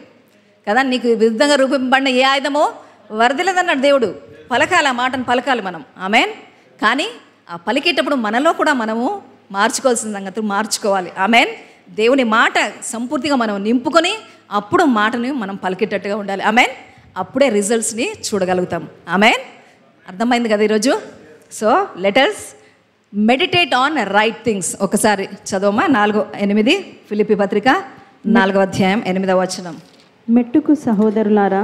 కదా. నీకు విరుద్ధంగా రూపింపబడిన ఏ ఆయుధమో వరదలేదన్నాడు దేవుడు. పలకాలి, ఆ మాటను పలకాలి మనం. ఆమెన్. కానీ ఆ పలికేటప్పుడు మనలో కూడా మనము మార్చుకోవాల్సిన సంగతులు మార్చుకోవాలి. ఆమెన్. దేవుని మాట సంపూర్తిగా మనం నింపుకొని అప్పుడు మాటని మనం పలికేటట్టుగా ఉండాలి. ఆమెన్. అప్పుడే రిజల్ట్స్ని చూడగలుగుతాం. ఆమెన్. అర్థమైంది కదా ఈరోజు? So let us meditate on right things. ఒకసారి చదవమా 4:8 ఫిలిప్పీ పత్రిక 4వ అధ్యాయం 8వ వచనం. మెట్టుకు సహోదరులారా,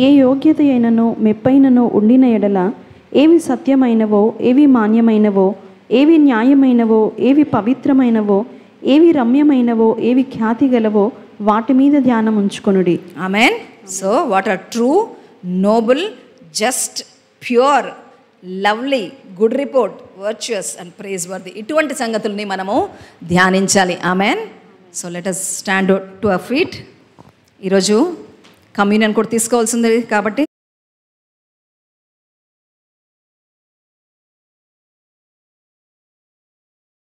ఏ యోగ్యత అయినను మెప్పైనను ఉండిన ఎడల, ఏవి సత్యమైనవో, ఏవి మాన్యమైనవో, ఏవి న్యాయమైనవో, ఏవి పవిత్రమైనవో, ఏవి రమ్యమైనవో, ఏవి ఖ్యాతి గలవో వాటి మీద ధ్యానం ఉంచుకొనుడి. Amen. So what are true, noble, just, pure, lovely, good report, virtuous and praiseworthy. ఇటువంటి సంగతుల్ని మనము ధ్యానించాలి. Amen. So let us stand to our feet. ఈరోజు కమ్యూనియన్ కూడా తీసుకోవాల్సింది కాబట్టి